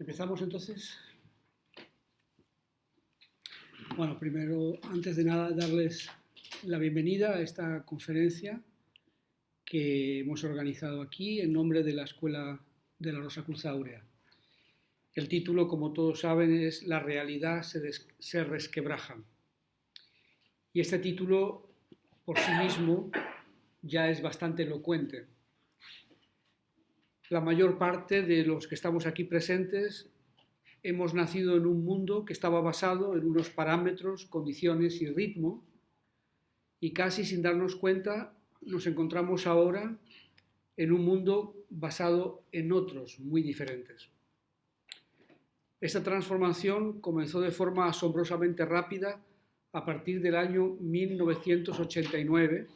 ¿Empezamos entonces? Bueno, primero, antes de nada, darles la bienvenida a esta conferencia que hemos organizado aquí en nombre de la Escuela de la Rosa Cruz Áurea. El título, como todos saben, es La realidad se resquebraja. Y este título, por sí mismo, ya es bastante elocuente. La mayor parte de los que estamos aquí presentes hemos nacido en un mundo que estaba basado en unos parámetros, condiciones y ritmo, y casi sin darnos cuenta nos encontramos ahora en un mundo basado en otros muy diferentes. Esta transformación comenzó de forma asombrosamente rápida a partir del año 1989,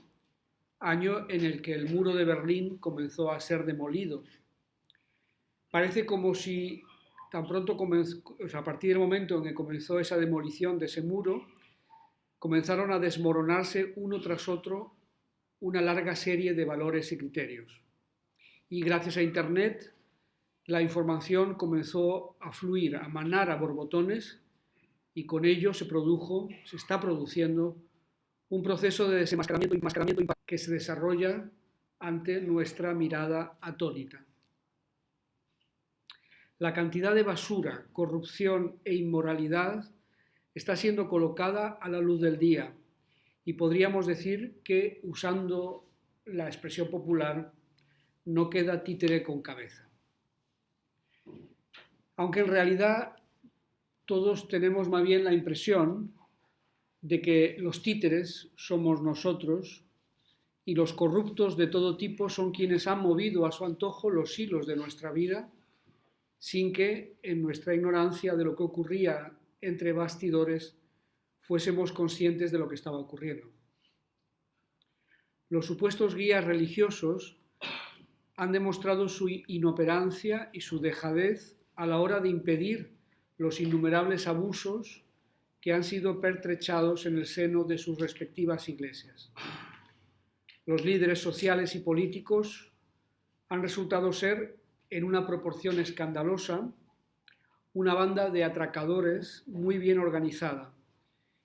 año en el que el muro de Berlín comenzó a ser demolido. Parece como si tan pronto comenzó, a partir del momento en que comenzó esa demolición de ese muro, comenzaron a desmoronarse uno tras otro una larga serie de valores y criterios. Y gracias a Internet, la información comenzó a fluir, a manar a borbotones, y con ello se está produciendo un proceso de desenmascaramiento y enmascaramiento que se desarrolla ante nuestra mirada atónita. La cantidad de basura, corrupción e inmoralidad está siendo colocada a la luz del día y podríamos decir que, usando la expresión popular, no queda títere con cabeza. Aunque en realidad todos tenemos más bien la impresión de que los títeres somos nosotros y los corruptos de todo tipo son quienes han movido a su antojo los hilos de nuestra vida, sin que, en nuestra ignorancia de lo que ocurría entre bastidores, fuésemos conscientes de lo que estaba ocurriendo. Los supuestos guías religiosos han demostrado su inoperancia y su dejadez a la hora de impedir los innumerables abusos que han sido pertrechados en el seno de sus respectivas iglesias. Los líderes sociales y políticos han resultado ser, en una proporción escandalosa, una banda de atracadores muy bien organizada.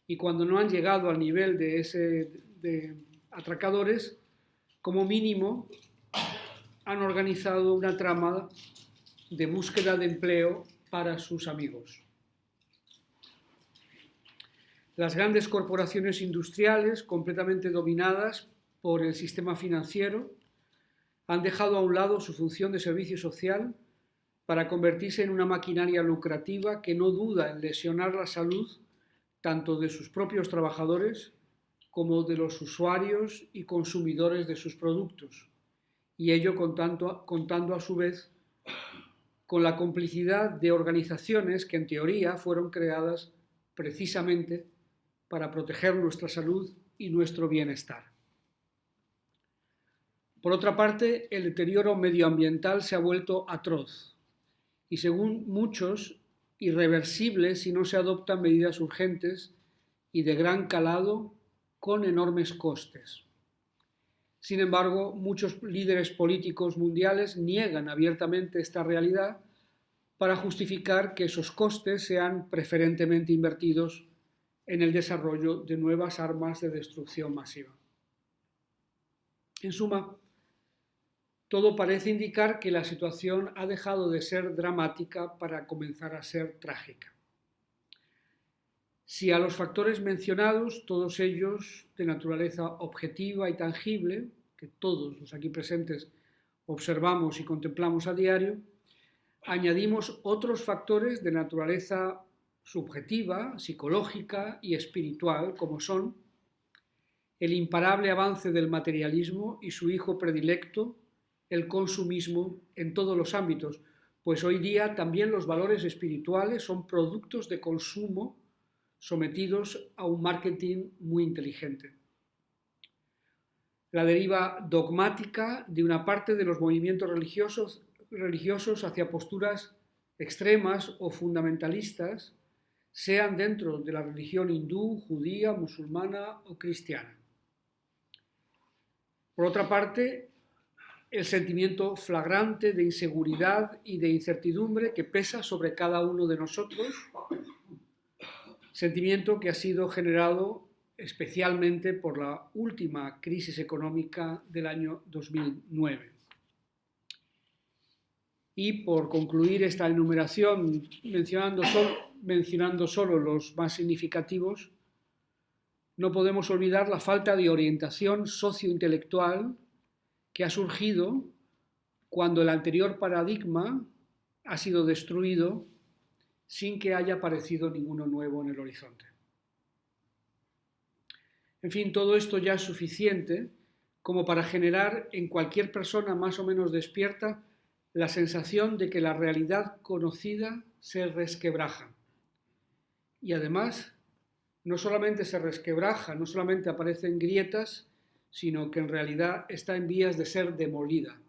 Y cuando no han llegado al nivel de atracadores, como mínimo han organizado una trama de búsqueda de empleo para sus amigos. Las grandes corporaciones industriales, completamente dominadas por el sistema financiero, han dejado a un lado su función de servicio social para convertirse en una maquinaria lucrativa que no duda en lesionar la salud tanto de sus propios trabajadores como de los usuarios y consumidores de sus productos, y ello contando a su vez con la complicidad de organizaciones que en teoría fueron creadas precisamente para proteger nuestra salud y nuestro bienestar. Por otra parte, el deterioro medioambiental se ha vuelto atroz y, según muchos, irreversible si no se adoptan medidas urgentes y de gran calado con enormes costes. Sin embargo, muchos líderes políticos mundiales niegan abiertamente esta realidad para justificar que esos costes sean preferentemente invertidos en el desarrollo de nuevas armas de destrucción masiva. En suma, todo parece indicar que la situación ha dejado de ser dramática para comenzar a ser trágica. Si a los factores mencionados, todos ellos de naturaleza objetiva y tangible, que todos los aquí presentes observamos y contemplamos a diario, añadimos otros factores de naturaleza subjetiva, psicológica y espiritual, como son el imparable avance del materialismo y su hijo predilecto, el consumismo en todos los ámbitos, pues hoy día también los valores espirituales son productos de consumo sometidos a un marketing muy inteligente. La deriva dogmática de una parte de los movimientos religiosos hacia posturas extremas o fundamentalistas, sean dentro de la religión hindú, judía, musulmana o cristiana. Por otra parte, el sentimiento flagrante de inseguridad y de incertidumbre que pesa sobre cada uno de nosotros, sentimiento que ha sido generado especialmente por la última crisis económica del año 2009. Y por concluir esta enumeración mencionando solo los más significativos, no podemos olvidar la falta de orientación sociointelectual que ha surgido cuando el anterior paradigma ha sido destruido sin que haya aparecido ninguno nuevo en el horizonte. En fin, todo esto ya es suficiente como para generar en cualquier persona más o menos despierta la sensación de que la realidad conocida se resquebraja. Y además, no solamente se resquebraja, no solamente aparecen grietas, sino que en realidad está en vías de ser demolida,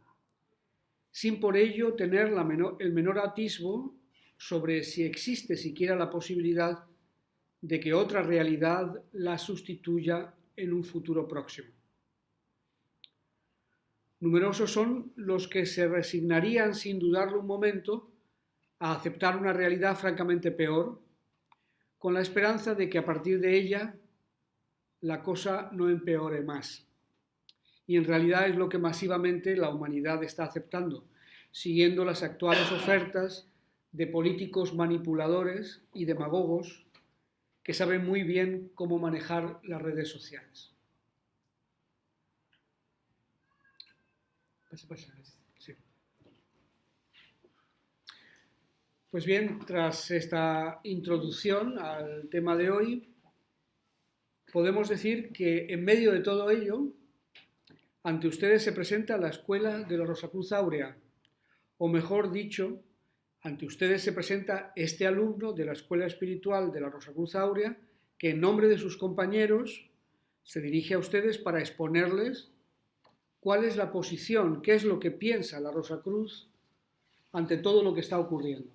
sin por ello tener el menor atisbo sobre si existe siquiera la posibilidad de que otra realidad la sustituya en un futuro próximo. Numerosos son los que se resignarían sin dudarlo un momento a aceptar una realidad francamente peor, con la esperanza de que a partir de ella la cosa no empeore más. Y en realidad es lo que masivamente la humanidad está aceptando, siguiendo las actuales ofertas de políticos manipuladores y demagogos que saben muy bien cómo manejar las redes sociales. Sí. Pues bien, tras esta introducción al tema de hoy, podemos decir que en medio de todo ello, ante ustedes se presenta la Escuela de la Rosacruz Áurea, o mejor dicho, ante ustedes se presenta este alumno de la Escuela Espiritual de la Rosacruz Áurea, que en nombre de sus compañeros se dirige a ustedes para exponerles cuál es la posición, qué es lo que piensa la Rosacruz ante todo lo que está ocurriendo.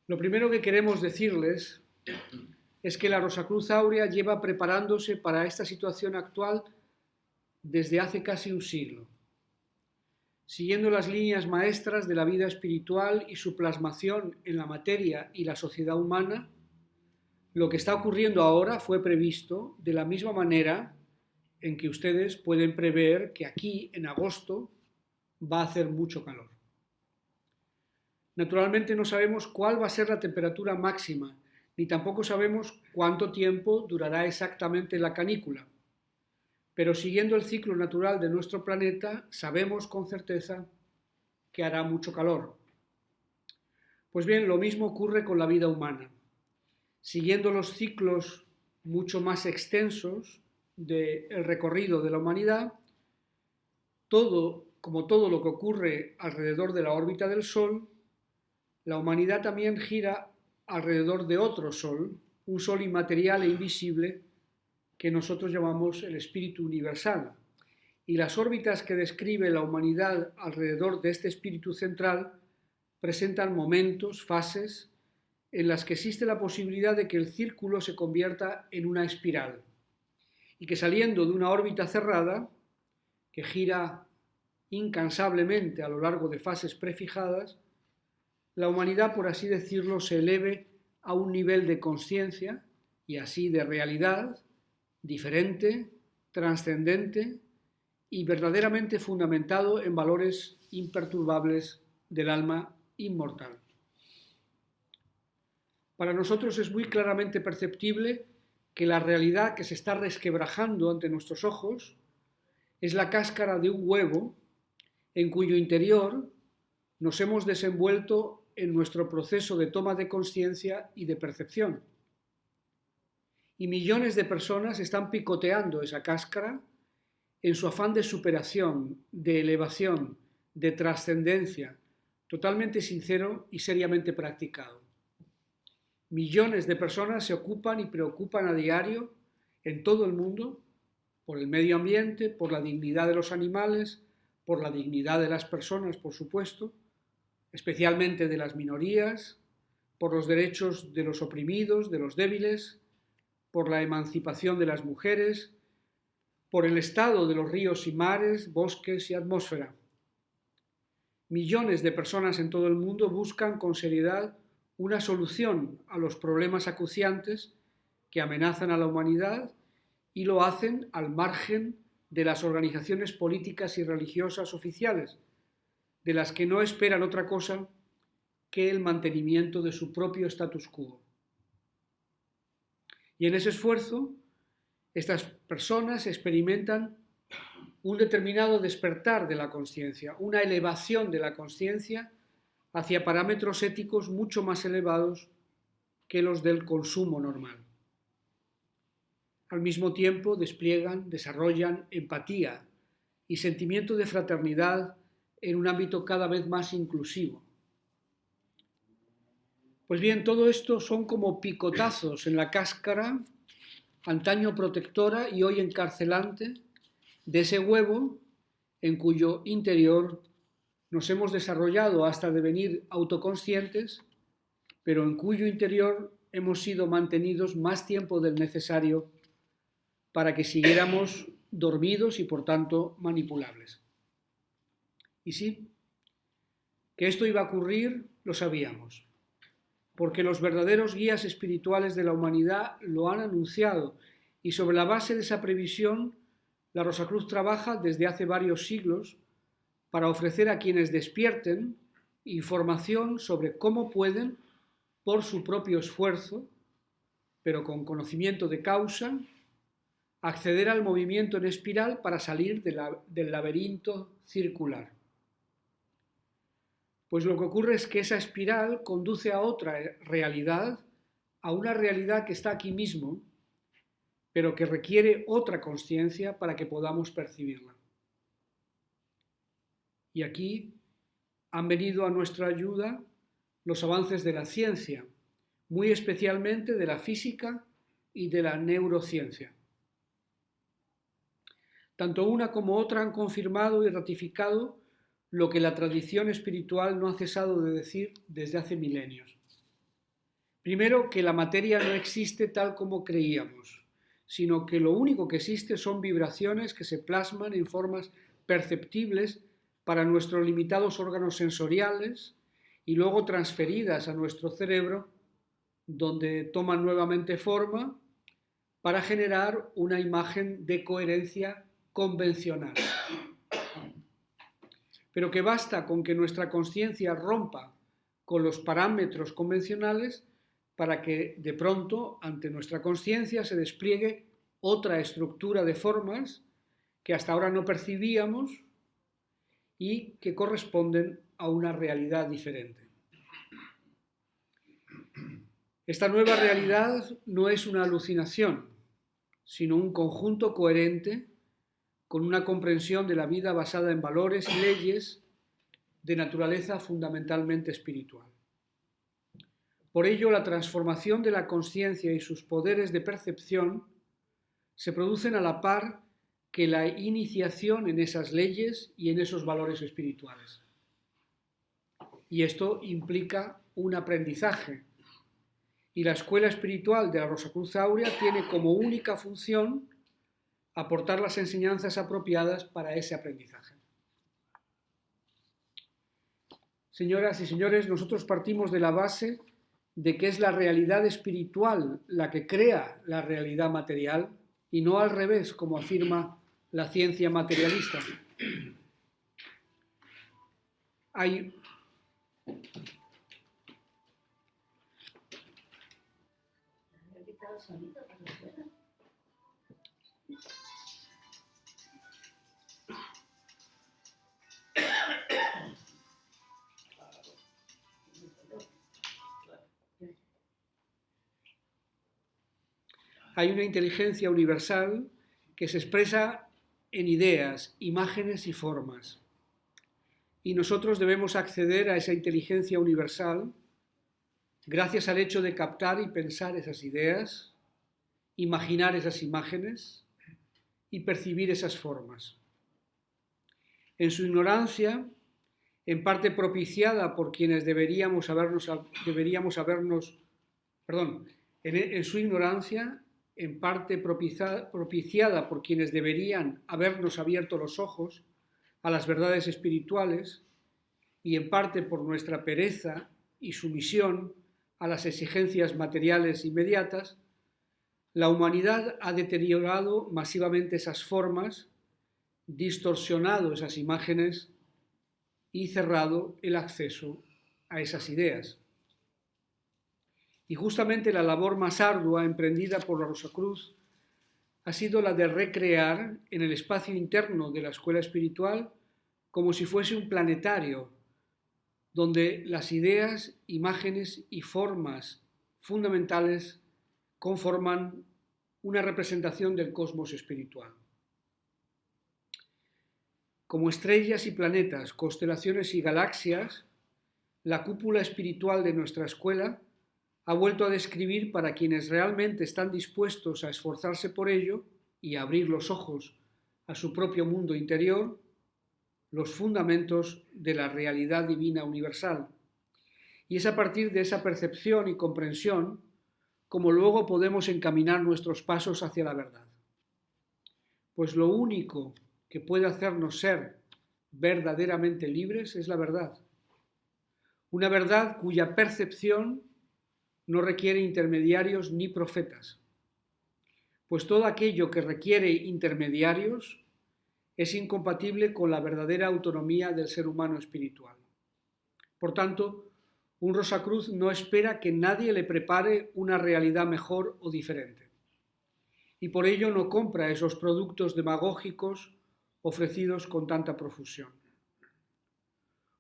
Lo primero que queremos decirles es que la Rosacruz Áurea lleva preparándose para esta situación actual desde hace casi un siglo, siguiendo las líneas maestras de la vida espiritual y su plasmación en la materia y la sociedad humana. Lo que está ocurriendo ahora fue previsto de la misma manera en que ustedes pueden prever que aquí, en agosto, va a hacer mucho calor. Naturalmente no sabemos cuál va a ser la temperatura máxima, ni tampoco sabemos cuánto tiempo durará exactamente la canícula. Pero siguiendo el ciclo natural de nuestro planeta, sabemos con certeza que hará mucho calor. Pues bien, lo mismo ocurre con la vida humana. Siguiendo los ciclos mucho más extensos del recorrido de la humanidad, como todo lo que ocurre alrededor de la órbita del Sol, la humanidad también gira alrededor de otro Sol, un Sol inmaterial e invisible que nosotros llamamos el Espíritu Universal. Y las órbitas que describe la humanidad alrededor de este Espíritu central presentan momentos, fases, en las que existe la posibilidad de que el círculo se convierta en una espiral y que saliendo de una órbita cerrada, que gira incansablemente a lo largo de fases prefijadas, la humanidad, por así decirlo, se eleve a un nivel de conciencia y así de realidad diferente, trascendente y verdaderamente fundamentado en valores imperturbables del alma inmortal. Para nosotros es muy claramente perceptible que la realidad que se está resquebrajando ante nuestros ojos es la cáscara de un huevo en cuyo interior nos hemos desenvuelto en nuestro proceso de toma de conciencia y de percepción. Y millones de personas están picoteando esa cáscara en su afán de superación, de elevación, de trascendencia, totalmente sincero y seriamente practicado. Millones de personas se ocupan y preocupan a diario en todo el mundo por el medio ambiente, por la dignidad de los animales, por la dignidad de las personas, por supuesto, especialmente de las minorías, por los derechos de los oprimidos, de los débiles, por la emancipación de las mujeres, por el estado de los ríos y mares, bosques y atmósfera. Millones de personas en todo el mundo buscan con seriedad una solución a los problemas acuciantes que amenazan a la humanidad y lo hacen al margen de las organizaciones políticas y religiosas oficiales, de las que no esperan otra cosa que el mantenimiento de su propio status quo. Y en ese esfuerzo, estas personas experimentan un determinado despertar de la conciencia, una elevación de la conciencia hacia parámetros éticos mucho más elevados que los del consumo normal. Al mismo tiempo desarrollan empatía y sentimiento de fraternidad en un ámbito cada vez más inclusivo. Pues bien, todo esto son como picotazos en la cáscara, antaño protectora y hoy encarcelante, de ese huevo en cuyo interior nos hemos desarrollado hasta devenir autoconscientes, pero en cuyo interior hemos sido mantenidos más tiempo del necesario para que siguiéramos dormidos y por tanto manipulables. Y sí, que esto iba a ocurrir lo sabíamos, porque los verdaderos guías espirituales de la humanidad lo han anunciado y sobre la base de esa previsión la Rosacruz trabaja desde hace varios siglos para ofrecer a quienes despierten información sobre cómo pueden, por su propio esfuerzo, pero con conocimiento de causa, acceder al movimiento en espiral para salir del laberinto circular. Pues lo que ocurre es que esa espiral conduce a otra realidad, a una realidad que está aquí mismo, pero que requiere otra consciencia para que podamos percibirla. Y aquí han venido a nuestra ayuda los avances de la ciencia, muy especialmente de la física y de la neurociencia. Tanto una como otra han confirmado y ratificado lo que la tradición espiritual no ha cesado de decir desde hace milenios. Primero, que la materia no existe tal como creíamos, sino que lo único que existe son vibraciones que se plasman en formas perceptibles para nuestros limitados órganos sensoriales y luego transferidas a nuestro cerebro, donde toman nuevamente forma para generar una imagen de coherencia convencional. Pero que basta con que nuestra conciencia rompa con los parámetros convencionales para que de pronto ante nuestra conciencia se despliegue otra estructura de formas que hasta ahora no percibíamos y que corresponden a una realidad diferente. Esta nueva realidad no es una alucinación, sino un conjunto coherente con una comprensión de la vida basada en valores y leyes de naturaleza fundamentalmente espiritual. Por ello, la transformación de la conciencia y sus poderes de percepción se producen a la par que la iniciación en esas leyes y en esos valores espirituales. Y esto implica un aprendizaje. Y la escuela espiritual de la Rosacruz Áurea tiene como única función aportar las enseñanzas apropiadas para ese aprendizaje. Señoras y señores, nosotros partimos de la base de que es la realidad espiritual la que crea la realidad material y no al revés, como afirma la ciencia materialista. Hay una inteligencia universal que se expresa en ideas, imágenes y formas. Y nosotros debemos acceder a esa inteligencia universal gracias al hecho de captar y pensar esas ideas, imaginar esas imágenes y percibir esas formas. En su ignorancia, en parte propiciada por quienes en su ignorancia, en parte propiciada por quienes deberían habernos abierto los ojos a las verdades espirituales, y en parte por nuestra pereza y sumisión a las exigencias materiales inmediatas, la humanidad ha deteriorado masivamente esas formas, distorsionado esas imágenes y cerrado el acceso a esas ideas. Y justamente la labor más ardua emprendida por la Rosacruz ha sido la de recrear en el espacio interno de la escuela espiritual como si fuese un planetario, donde las ideas, imágenes y formas fundamentales conforman una representación del cosmos espiritual. Como estrellas y planetas, constelaciones y galaxias, la cúpula espiritual de nuestra escuela ha vuelto a describir para quienes realmente están dispuestos a esforzarse por ello y a abrir los ojos a su propio mundo interior, los fundamentos de la realidad divina universal. Y es a partir de esa percepción y comprensión como luego podemos encaminar nuestros pasos hacia la verdad. Pues lo único que puede hacernos ser verdaderamente libres es la verdad. Una verdad cuya percepción no requiere intermediarios ni profetas, pues todo aquello que requiere intermediarios es incompatible con la verdadera autonomía del ser humano espiritual. Por tanto, un Rosacruz no espera que nadie le prepare una realidad mejor o diferente, y por ello no compra esos productos demagógicos ofrecidos con tanta profusión.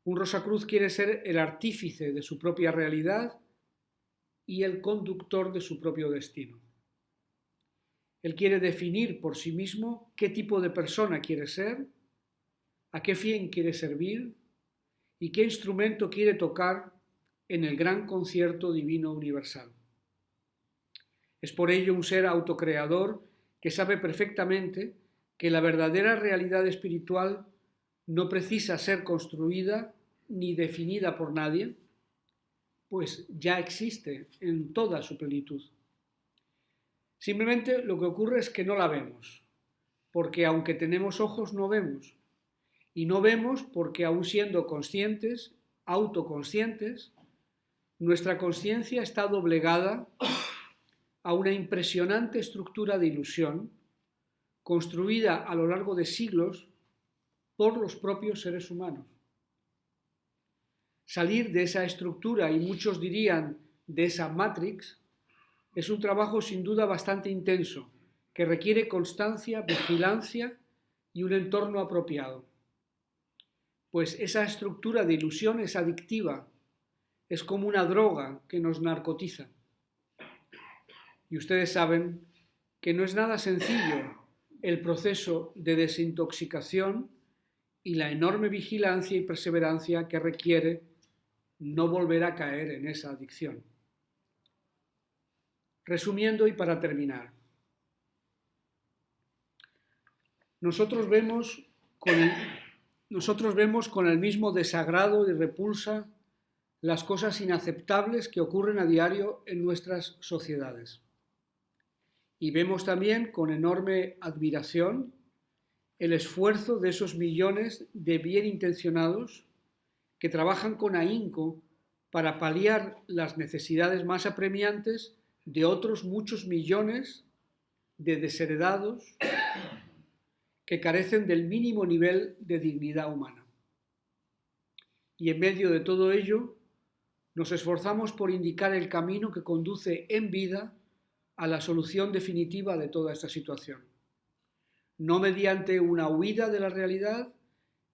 Un Rosacruz quiere ser el artífice de su propia realidad y el conductor de su propio destino. Él quiere definir por sí mismo qué tipo de persona quiere ser, a qué fin quiere servir y qué instrumento quiere tocar en el gran concierto divino universal. Es por ello un ser autocreador que sabe perfectamente que la verdadera realidad espiritual no precisa ser construida ni definida por nadie, pues ya existe en toda su plenitud. Simplemente lo que ocurre es que no la vemos, porque aunque tenemos ojos no vemos, y no vemos porque aun siendo conscientes, autoconscientes, nuestra conciencia está doblegada a una impresionante estructura de ilusión construida a lo largo de siglos por los propios seres humanos. Salir de esa estructura, y muchos dirían de esa matrix, es un trabajo sin duda bastante intenso, que requiere constancia, vigilancia y un entorno apropiado. Pues esa estructura de ilusión es adictiva, es como una droga que nos narcotiza. Y ustedes saben que no es nada sencillo el proceso de desintoxicación y la enorme vigilancia y perseverancia que requiere no volver a caer en esa adicción. Resumiendo y para terminar, nosotros vemos con el mismo desagrado y repulsa las cosas inaceptables que ocurren a diario en nuestras sociedades. Y vemos también con enorme admiración el esfuerzo de esos millones de bien intencionados que trabajan con ahínco para paliar las necesidades más apremiantes de otros muchos millones de desheredados que carecen del mínimo nivel de dignidad humana. Y en medio de todo ello, nos esforzamos por indicar el camino que conduce en vida a la solución definitiva de toda esta situación. No mediante una huida de la realidad,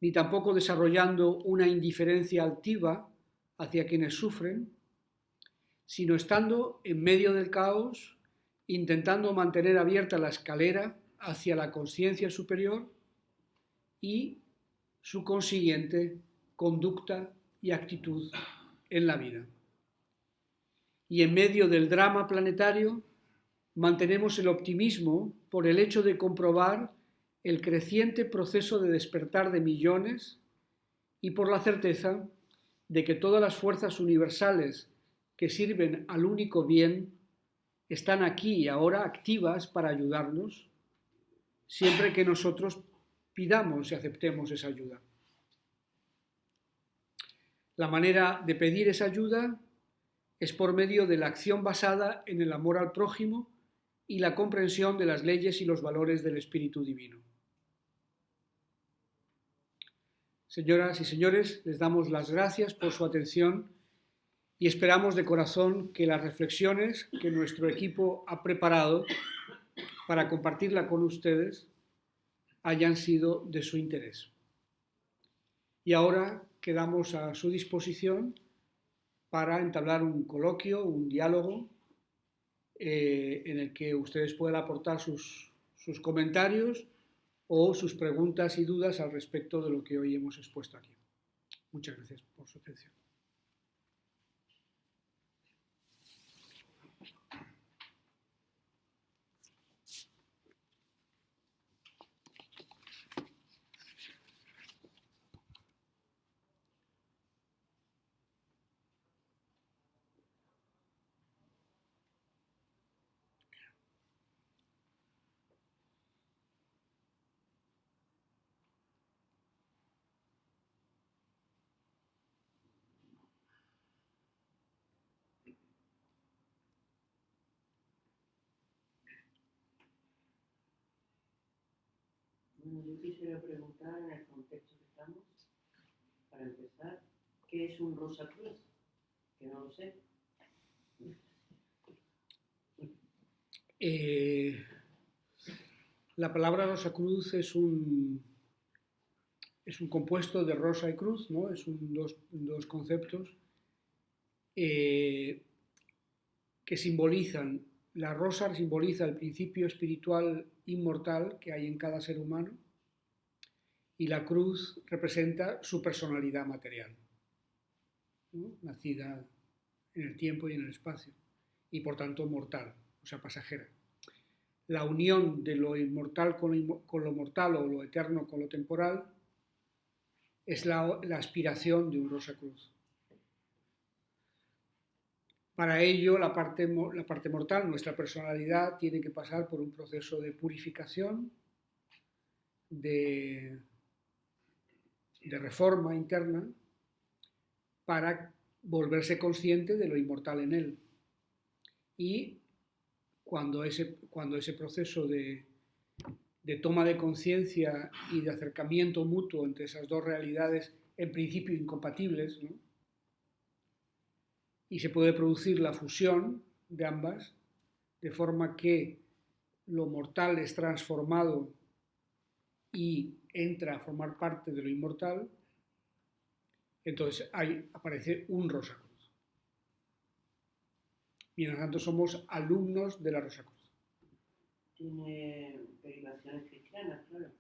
ni tampoco desarrollando una indiferencia altiva hacia quienes sufren, sino estando en medio del caos, intentando mantener abierta la escalera hacia la conciencia superior y su consiguiente conducta y actitud en la vida. Y en medio del drama planetario, mantenemos el optimismo por el hecho de comprobar el creciente proceso de despertar de millones y por la certeza de que todas las fuerzas universales que sirven al único bien están aquí y ahora activas para ayudarnos, siempre que nosotros pidamos y aceptemos esa ayuda. La manera de pedir esa ayuda es por medio de la acción basada en el amor al prójimo y la comprensión de las leyes y los valores del Espíritu Divino. Señoras y señores, les damos las gracias por su atención y esperamos de corazón que las reflexiones que nuestro equipo ha preparado para compartirla con ustedes hayan sido de su interés. Y ahora quedamos a su disposición para entablar un coloquio, un diálogo en el que ustedes puedan aportar sus comentarios o sus preguntas y dudas al respecto de lo que hoy hemos expuesto aquí. Muchas gracias por su atención. Bueno, yo quisiera preguntar en el contexto que estamos, para empezar, ¿qué es un Rosacruz? Que no lo sé. La palabra Rosacruz es un compuesto de rosa y cruz, ¿no? Dos conceptos que simbolizan, la rosa simboliza el principio espiritual inmortal que hay en cada ser humano y la cruz representa su personalidad material, ¿no? Nacida en el tiempo y en el espacio y por tanto mortal, o sea, pasajera. La unión de lo inmortal con lo mortal o lo eterno con lo temporal es la aspiración de un Rosacruz. Para ello, la parte mortal, nuestra personalidad, tiene que pasar por un proceso de purificación, de reforma interna, para volverse consciente de lo inmortal en él. Y cuando ese proceso de toma de conciencia y de acercamiento mutuo entre esas dos realidades, en principio incompatibles, ¿no? Y se puede producir la fusión de ambas, de forma que lo mortal es transformado y entra a formar parte de lo inmortal, entonces aparece un Rosacruz. Mientras tanto, somos alumnos de la Rosacruz. Tiene derivaciones cristianas, claro.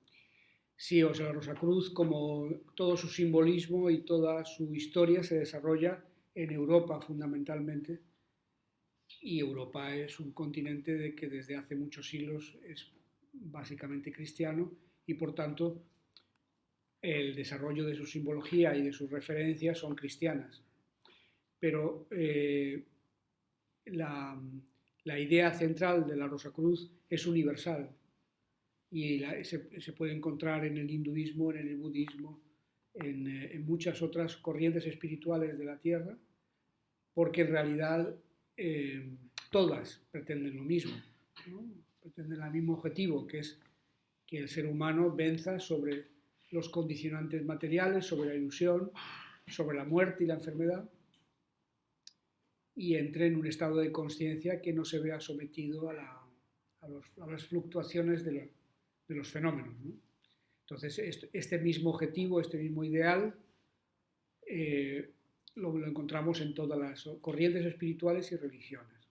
Sí, o sea, la Rosacruz, como todo su simbolismo y toda su historia, se desarrolla en Europa fundamentalmente, y Europa es un continente que desde hace muchos siglos es básicamente cristiano y por tanto el desarrollo de su simbología y de sus referencias son cristianas. Pero la idea central de la Rosacruz es universal y se puede encontrar en el hinduismo, en el budismo, en muchas otras corrientes espirituales de la Tierra, porque en realidad todas pretenden lo mismo, ¿no? Pretenden el mismo objetivo, que es que el ser humano venza sobre los condicionantes materiales, sobre la ilusión, sobre la muerte y la enfermedad, y entre en un estado de conciencia que no se vea sometido a las fluctuaciones de los fenómenos, ¿no? Entonces, este mismo objetivo, este mismo ideal, lo encontramos en todas las corrientes espirituales y religiones.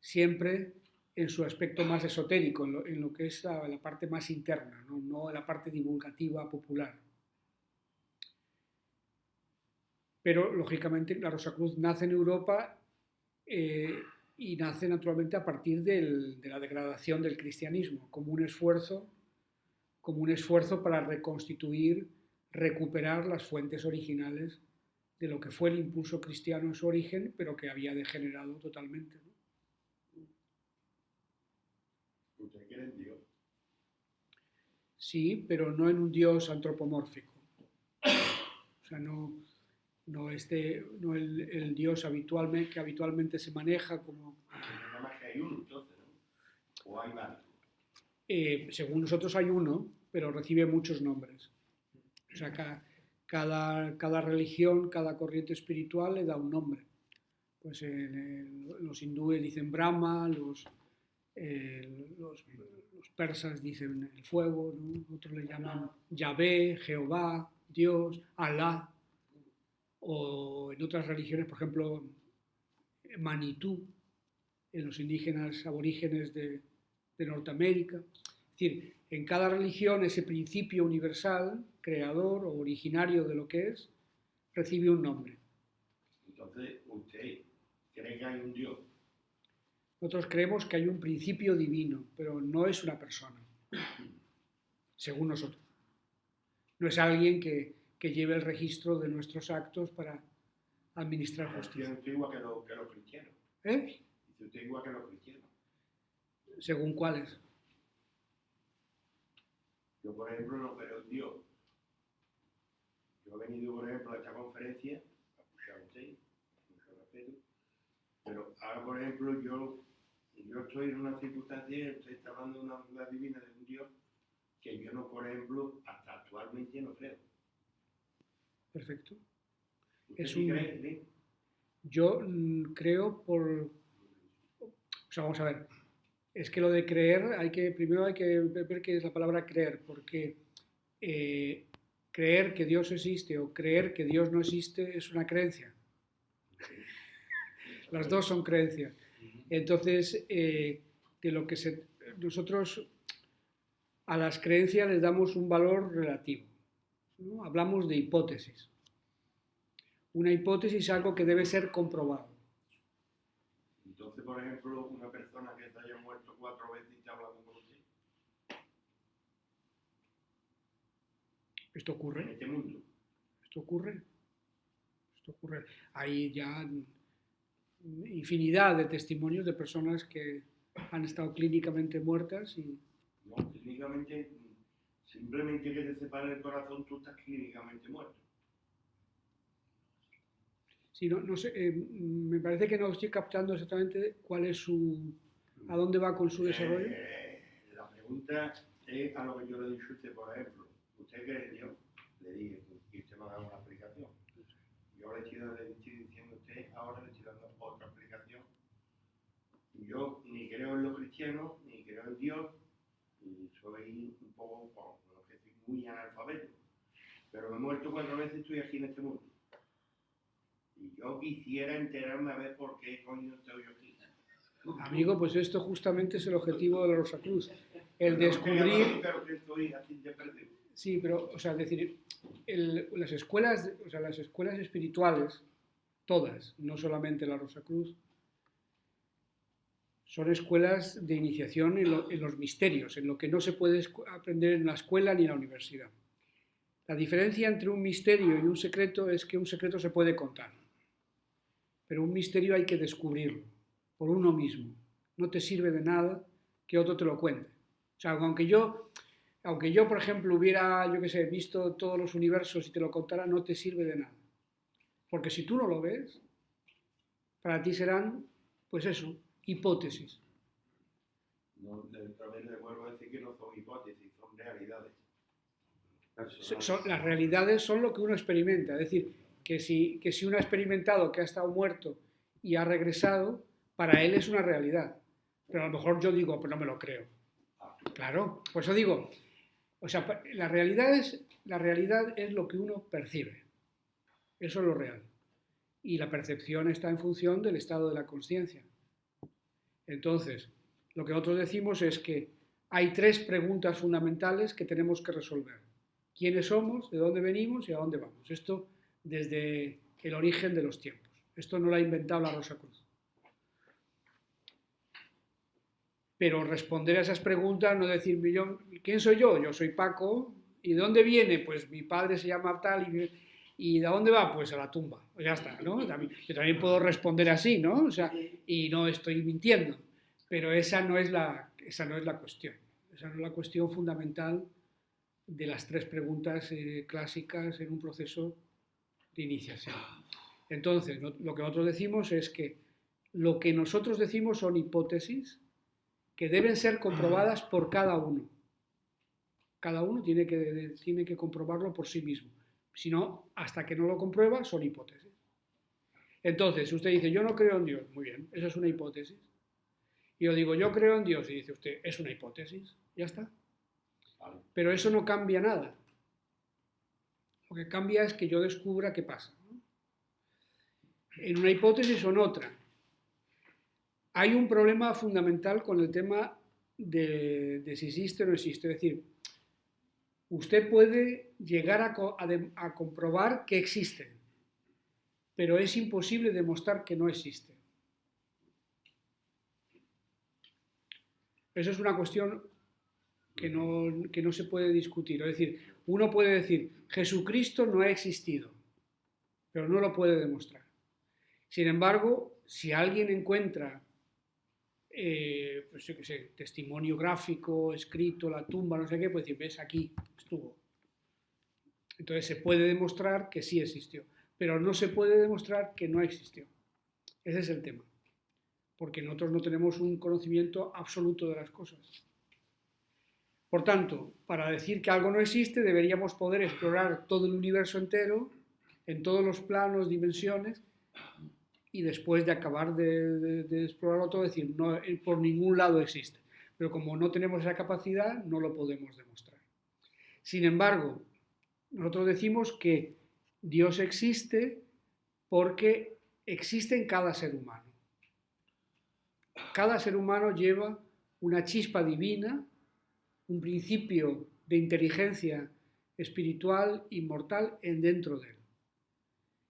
Siempre en su aspecto más esotérico, en lo que es la parte más interna, no en la parte divulgativa popular. Pero, lógicamente, la Rosacruz nace en Europa y nace naturalmente a partir de la degradación del cristianismo, como un esfuerzo para reconstituir recuperar las fuentes originales de lo que fue el impulso cristiano en su origen, pero que había degenerado totalmente, ¿no? ¿Usted cree en Dios? Sí, pero no en un Dios antropomórfico. O sea, no el Dios que habitualmente se maneja como... Nada más que hay uno, entonces, ¿no? ¿O hay varios? Según nosotros hay uno, pero recibe muchos nombres. O sea, cada religión, cada corriente espiritual le da un nombre. Pues los hindúes dicen Brahma, los persas dicen el fuego, ¿no? Otros le llaman Yahvé, Jehová, Dios, Alá. O en otras religiones, por ejemplo, Manitú, en los indígenas aborígenes de Norteamérica. Es decir, en cada religión ese principio universal, creador o originario de lo que es, recibe un nombre. Entonces, ¿usted cree que hay un Dios? Nosotros creemos que hay un principio divino, pero no es una persona, según nosotros. No es alguien que lleve el registro de nuestros actos para administrar justicia. Usted igual que los cristianos. ¿Eh? Usted igual que los cristianos. ¿Según cuáles? Yo, por ejemplo, no creo en Dios. Yo he venido, por ejemplo, a esta conferencia, a escuchar a usted, mucho respeto, pero ahora, por ejemplo, yo estoy en una circunstancia, usted está hablando de una verdad divina de un Dios que yo no, por ejemplo, hasta actualmente no creo. Perfecto. ¿Usted sí cree? ¿Sí? Yo creo por... O sea, vamos a ver. Es que lo de creer, primero hay que ver qué es la palabra creer, porque creer que Dios existe o creer que Dios no existe es una creencia. Las dos son creencias. Entonces, nosotros a las creencias les damos un valor relativo, ¿no? Hablamos de hipótesis. Una hipótesis es algo que debe ser comprobado. Entonces, por ejemplo, una persona que se haya muerto 4 veces y te habla con usted. ¿Esto ocurre? En este mundo. ¿Esto ocurre? Esto ocurre. Hay ya infinidad de testimonios de personas que han estado clínicamente muertas y... No, clínicamente, simplemente que te separe el corazón, tú estás clínicamente muerto. Sí, no sé, me parece que no estoy captando exactamente cuál es a dónde va con su desarrollo. La pregunta es a lo que yo le he dicho a usted, por ejemplo. ¿Usted cree en Dios? Le dije, y usted me ha dado una explicación. Yo le estoy diciendo a usted, ahora le estoy dando otra explicación. Yo ni creo en los cristianos, ni creo en Dios, y soy un poco, bueno, no que soy muy analfabeto. Pero me he muerto 4 veces y estoy aquí en este mundo. Y yo quisiera enterarme a ver por qué coño estoy yo aquí. Amigo, pues esto justamente es el objetivo de la Rosacruz. El descubrir... Pero que estoy así de perdido. Sí, pero, o sea, es decir, las escuelas espirituales, todas, no solamente la Rosacruz, son escuelas de iniciación en los misterios, en lo que no se puede aprender en la escuela ni en la universidad. La diferencia entre un misterio y un secreto es que un secreto se puede contar, pero un misterio hay que descubrirlo por uno mismo. No te sirve de nada que otro te lo cuente. O sea, aunque yo, por ejemplo, hubiera, yo qué sé, visto todos los universos y te lo contara, no te sirve de nada. Porque si tú no lo ves, para ti serán, pues eso, hipótesis. No, otra vez le vuelvo a decir que no son hipótesis, son realidades. Las realidades son lo que uno experimenta. Es decir, que si uno ha experimentado que ha estado muerto y ha regresado, para él es una realidad. Pero a lo mejor yo digo, pues no me lo creo. Claro, por eso digo, o sea, la realidad es lo que uno percibe. Eso es lo real. Y la percepción está en función del estado de la consciencia. Entonces, lo que nosotros decimos es que hay 3 preguntas fundamentales que tenemos que resolver. ¿Quiénes somos? ¿De dónde venimos? ¿Y a dónde vamos? Esto desde el origen de los tiempos. Esto no lo ha inventado la Rosacruz. Pero responder a esas preguntas, no decir, ¿quién soy yo? Yo soy Paco ¿Y de dónde viene? Pues mi padre se llama tal y ¿de dónde va? Pues a la tumba. Pues ya está, ¿no? Yo también puedo responder así, ¿no? O sea, y no estoy mintiendo. Pero esa no es la cuestión. Esa no es la cuestión fundamental de las tres preguntas clásicas en un proceso de iniciación. Entonces, lo que nosotros decimos es que lo que nosotros decimos son hipótesis que deben ser comprobadas por cada uno. Cada uno tiene que comprobarlo por sí mismo. Si no, hasta que no lo comprueba, son hipótesis. Entonces, usted dice, yo no creo en Dios. Muy bien, esa es una hipótesis. Y yo digo, yo creo en Dios. Y dice usted, es una hipótesis. Ya está. Vale. Pero eso no cambia nada. Lo que cambia es que yo descubra qué pasa, ¿no? En una hipótesis o en otra. Hay un problema fundamental con el tema de si existe o no existe. Es decir, usted puede llegar a comprobar que existe, pero es imposible demostrar que no existe. Eso es una cuestión que no se puede discutir. Es decir, uno puede decir, Jesucristo no ha existido, pero no lo puede demostrar. Sin embargo, si alguien encuentra pues yo qué sé, testimonio gráfico, escrito, la tumba, no sé qué, pues decir, ves, aquí estuvo. Entonces se puede demostrar que sí existió, pero no se puede demostrar que no existió. Ese es el tema, porque nosotros no tenemos un conocimiento absoluto de las cosas. Por tanto, para decir que algo no existe, deberíamos poder explorar todo el universo entero, en todos los planos, dimensiones, y después de acabar de explorarlo todo, decir, no, por ningún lado existe. Pero como no tenemos esa capacidad, no lo podemos demostrar. Sin embargo, nosotros decimos que Dios existe porque existe en cada ser humano. Cada ser humano lleva una chispa divina, un principio de inteligencia espiritual, inmortal, dentro de él.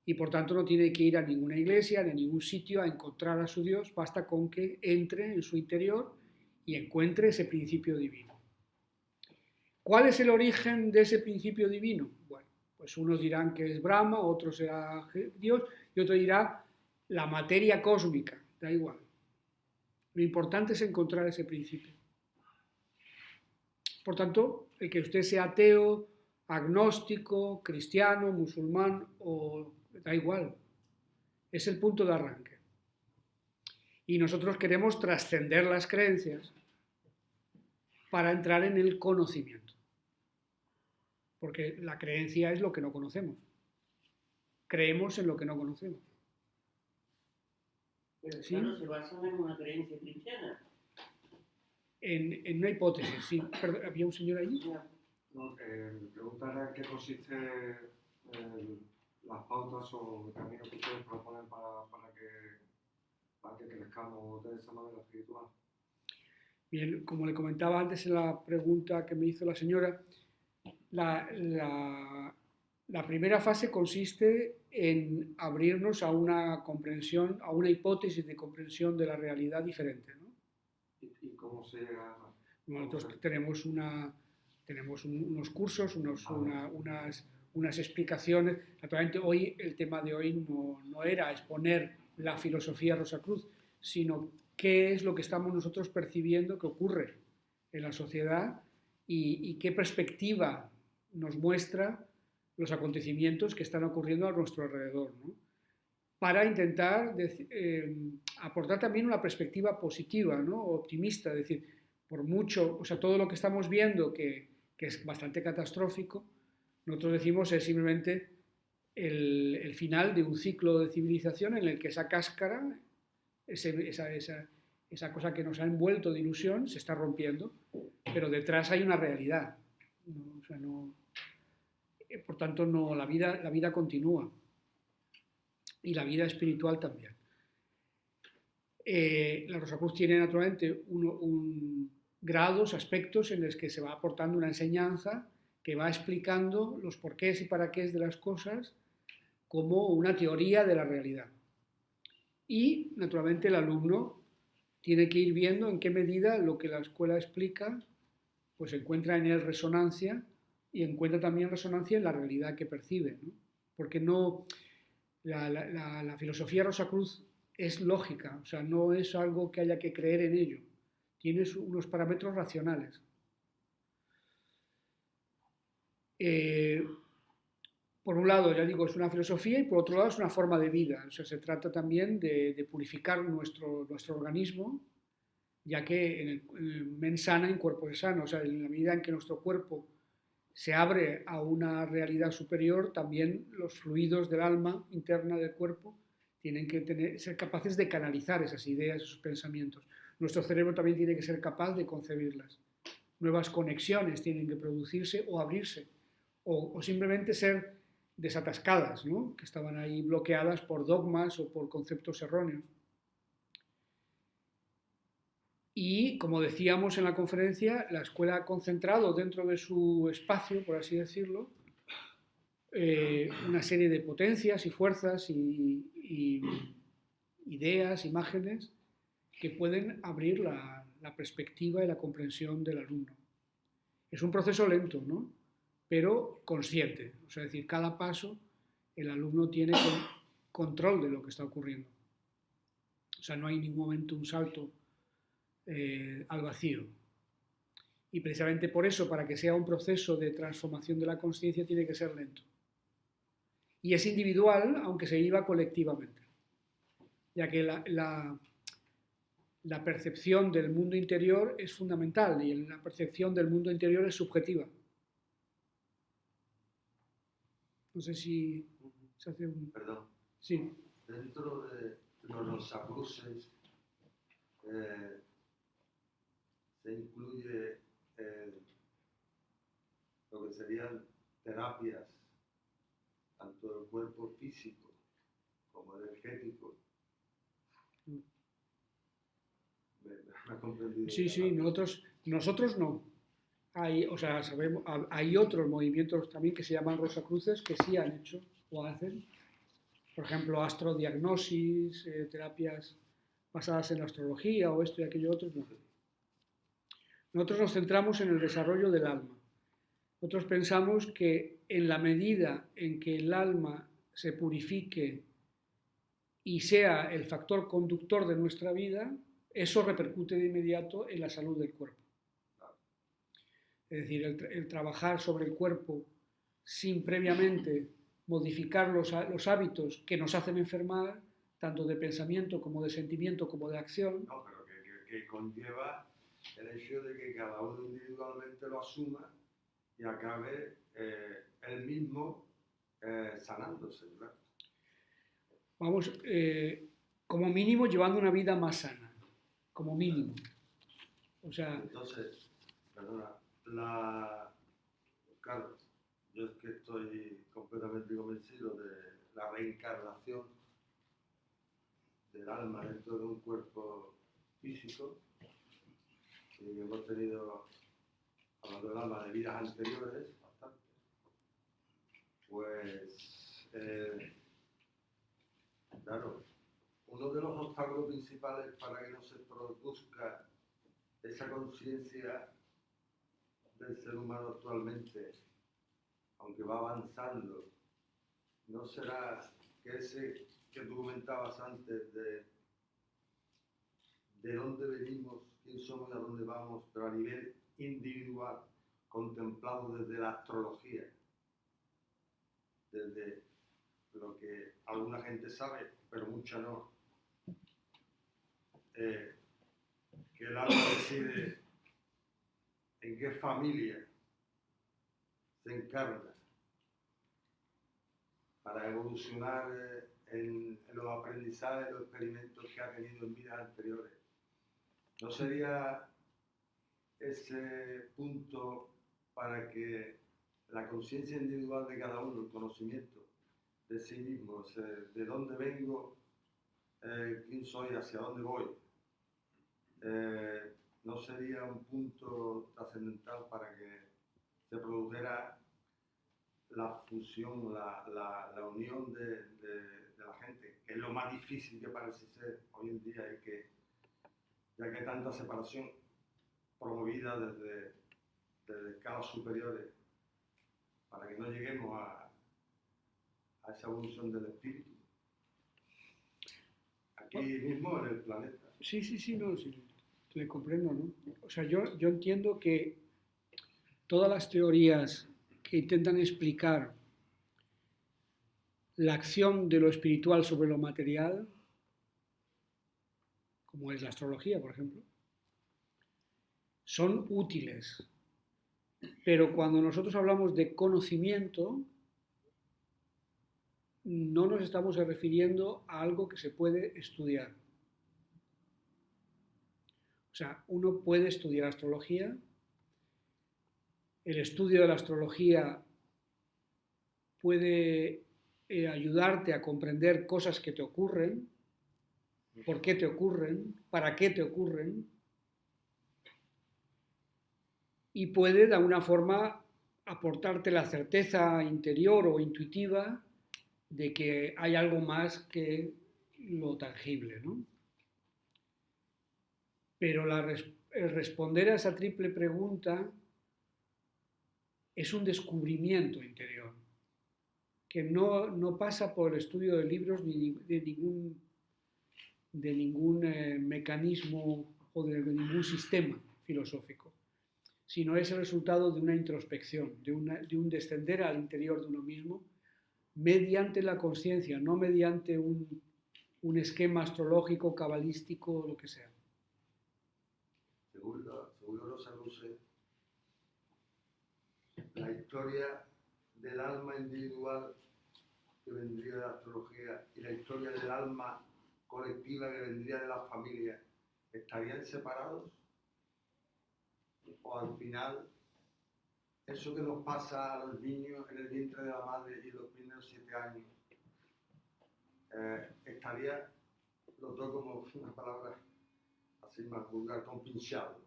Y por tanto no tiene que ir a ninguna iglesia, ni a ningún sitio a encontrar a su Dios, basta con que entre en su interior y encuentre ese principio divino. ¿Cuál es el origen de ese principio divino? Bueno, pues unos dirán que es Brahma, otros será Dios, y otro dirá la materia cósmica, da igual. Lo importante es encontrar ese principio. Por tanto, el que usted sea ateo, agnóstico, cristiano, musulmán o da igual, es el punto de arranque. Y nosotros queremos trascender las creencias para entrar en el conocimiento. Porque la creencia es lo que no conocemos. Creemos en lo que no conocemos. Pero ¿Sí? claro, se basan en una creencia cristiana. En una hipótesis, sí. Perdón, ¿había un señor allí? No, mi pregunta era en qué consiste las pautas o el camino que ustedes proponen para que crezcamos de esa manera espiritual. Bien, como le comentaba antes en la pregunta que me hizo la señora, la primera fase consiste en abrirnos a una comprensión, a una hipótesis de comprensión de la realidad diferente, ¿no? ¿Y cómo se llega a...? Nosotros tenemos unos cursos, unas explicaciones. Naturalmente, hoy el tema de hoy no era exponer la filosofía Rosacruz, sino qué es lo que estamos nosotros percibiendo que ocurre en la sociedad y qué perspectiva nos muestra los acontecimientos que están ocurriendo a nuestro alrededor, ¿no? Para intentar aportar también una perspectiva positiva, ¿no? Optimista, es decir, por mucho, o sea, todo lo que estamos viendo que es bastante catastrófico, nosotros decimos es simplemente el final de un ciclo de civilización en el que esa cáscara, esa cosa que nos ha envuelto de ilusión, se está rompiendo, pero detrás hay una realidad. ¿No? O sea, por tanto, la vida continúa. Y la vida espiritual también. La Rosacruz tiene naturalmente grados, aspectos en los que se va aportando una enseñanza que va explicando los porqués y para qué de las cosas como una teoría de la realidad. Y, naturalmente, el alumno tiene que ir viendo en qué medida lo que la escuela explica pues encuentra en él resonancia y encuentra también resonancia en la realidad que percibe, ¿no? Porque no, la filosofía Rosacruz es lógica, o sea, no es algo que haya que creer en ello, tiene unos parámetros racionales. Por un lado, ya digo, es una filosofía y por otro lado es una forma de vida. O sea, se trata también de purificar nuestro organismo, ya que en mens sana, en cuerpo es sano. O sea, en la medida en que nuestro cuerpo se abre a una realidad superior, también los fluidos del alma interna del cuerpo tienen que ser capaces de canalizar esas ideas, esos pensamientos. Nuestro cerebro también tiene que ser capaz de concebirlas. Nuevas conexiones tienen que producirse o abrirse, o simplemente ser desatascadas, ¿no? Que estaban ahí bloqueadas por dogmas o por conceptos erróneos. Y, como decíamos en la conferencia, la escuela ha concentrado dentro de su espacio, por así decirlo, una serie de potencias y fuerzas y ideas, imágenes, que pueden abrir la perspectiva y la comprensión del alumno. Es un proceso lento, ¿no? Pero consciente. O sea, es decir, cada paso el alumno tiene control de lo que está ocurriendo. O sea, no hay en ningún momento un salto al vacío. Y precisamente por eso, para que sea un proceso de transformación de la conciencia, tiene que ser lento. Y es individual, aunque se viva colectivamente, ya que la percepción del mundo interior es fundamental y la percepción del mundo interior es subjetiva. No sé si se hace un... Perdón. Sí. Dentro de los Rosacruces se incluye lo que serían terapias, tanto del cuerpo físico como energético. ¿Me ha comprendido? Sí, sí, nosotros no. Hay otros movimientos también que se llaman Rosacruces que sí han hecho o hacen. Por ejemplo, astrodiagnosis, terapias basadas en la astrología o esto y aquello otro, no. Nosotros nos centramos en el desarrollo del alma. Nosotros pensamos que en la medida en que el alma se purifique y sea el factor conductor de nuestra vida, eso repercute de inmediato en la salud del cuerpo. Es decir, el trabajar sobre el cuerpo sin previamente modificar los hábitos que nos hacen enfermar, tanto de pensamiento como de sentimiento como de acción. No, pero que conlleva el hecho de que cada uno individualmente lo asuma y acabe él mismo sanándose, ¿verdad? Vamos, como mínimo llevando una vida más sana, como mínimo. O sea... Entonces, perdona, claro, yo es que estoy completamente convencido de la reencarnación del alma dentro de un cuerpo físico. Y hemos tenido, hablando del alma, de vidas anteriores, bastante. Pues, claro, uno de los obstáculos principales para que no se produzca esa conciencia del ser humano actualmente, aunque va avanzando, no será que ese que tú comentabas antes de dónde venimos, quién somos y a dónde vamos, pero a nivel individual, contemplado desde la astrología, desde lo que alguna gente sabe, pero mucha no, que el alma decide en qué familia se encarna para evolucionar en los aprendizajes, los experimentos que ha tenido en vidas anteriores. ¿No sería ese punto para que la conciencia individual de cada uno, el conocimiento de sí mismo, de dónde vengo, quién soy, hacia dónde voy, no sería un punto trascendental para que se produjera la fusión, la unión de la gente, que es lo más difícil que parece ser hoy en día, y que, ya que hay tanta separación promovida desde escalas superiores, para que no lleguemos a esa evolución del espíritu. Aquí mismo en el planeta. Sí, no, sí, le comprendo, ¿no? O sea, yo entiendo que todas las teorías que intentan explicar la acción de lo espiritual sobre lo material, como es la astrología, por ejemplo, son útiles. Pero cuando nosotros hablamos de conocimiento, no nos estamos refiriendo a algo que se puede estudiar. O sea, uno puede estudiar astrología. El estudio de la astrología puede ayudarte a comprender cosas que te ocurren, por qué te ocurren, para qué te ocurren, y puede de alguna forma aportarte la certeza interior o intuitiva de que hay algo más que lo tangible, ¿no? Pero el responder a esa triple pregunta es un descubrimiento interior, que no pasa por el estudio de libros ni de ningún mecanismo o de ningún sistema filosófico, sino es el resultado de una introspección, de un descender al interior de uno mismo mediante la conciencia, no mediante un esquema astrológico, cabalístico, lo que sea. Según Rosa Ruse, la historia del alma individual que vendría de la astrología y la historia del alma colectiva que vendría de la familia, ¿estarían separados? ¿O al final eso que nos pasa a los niños en el vientre de la madre y los primeros 7 años, estaría los dos, como una palabra así más vulgar, compinchados,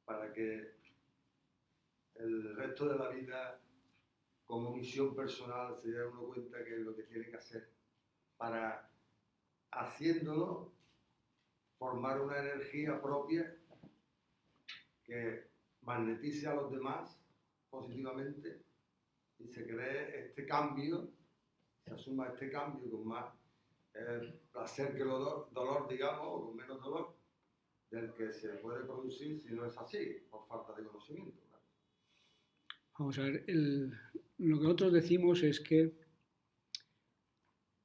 para que el resto de la vida, como misión personal, se dé uno cuenta que es lo que tiene que hacer para, haciéndolo, formar una energía propia que magnetice a los demás positivamente y se cree este cambio, se asuma este cambio con más placer que dolor, digamos, o con menos dolor del que se puede producir si no es así, por falta de conocimiento. ¿Verdad? Vamos a ver, lo que nosotros decimos es que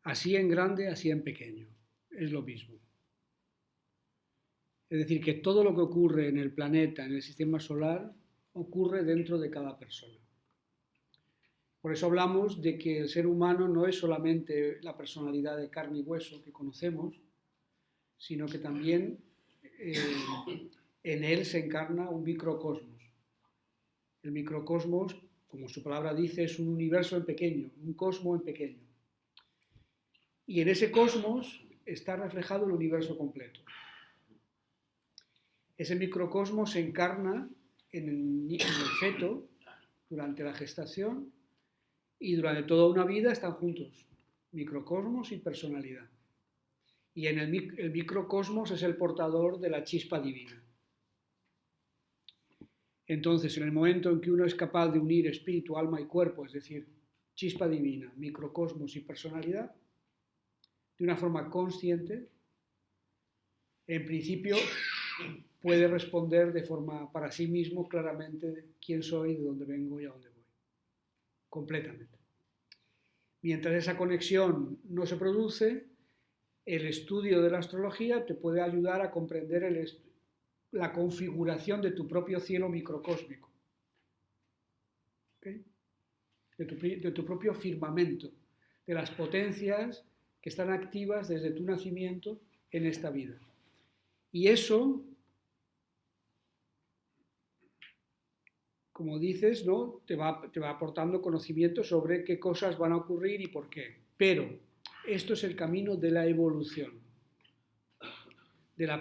así en grande, así en pequeño, es lo mismo. Es decir, que todo lo que ocurre en el planeta, en el sistema solar, ocurre dentro de cada persona. Por eso hablamos de que el ser humano no es solamente la personalidad de carne y hueso que conocemos, sino que también en él se encarna un microcosmos. El microcosmos, como su palabra dice, es un universo en pequeño, un cosmos en pequeño. Y en ese cosmos está reflejado el universo completo. Ese microcosmos se encarna en el feto durante la gestación y durante toda una vida están juntos, microcosmos y personalidad. Y en el microcosmos es el portador de la chispa divina. Entonces, en el momento en que uno es capaz de unir espíritu, alma y cuerpo, es decir, chispa divina, microcosmos y personalidad, de una forma consciente, en principio puede responder de forma para sí mismo claramente quién soy, de dónde vengo y a dónde voy. Completamente. Mientras esa conexión no se produce, el estudio de la astrología te puede ayudar a comprender la configuración de tu propio cielo microcósmico. ¿Okay? De tu propio firmamento, de las potencias que están activas desde tu nacimiento en esta vida. Y eso, como dices, ¿no? te va aportando conocimiento sobre qué cosas van a ocurrir y por qué. Pero esto es el camino de la evolución, del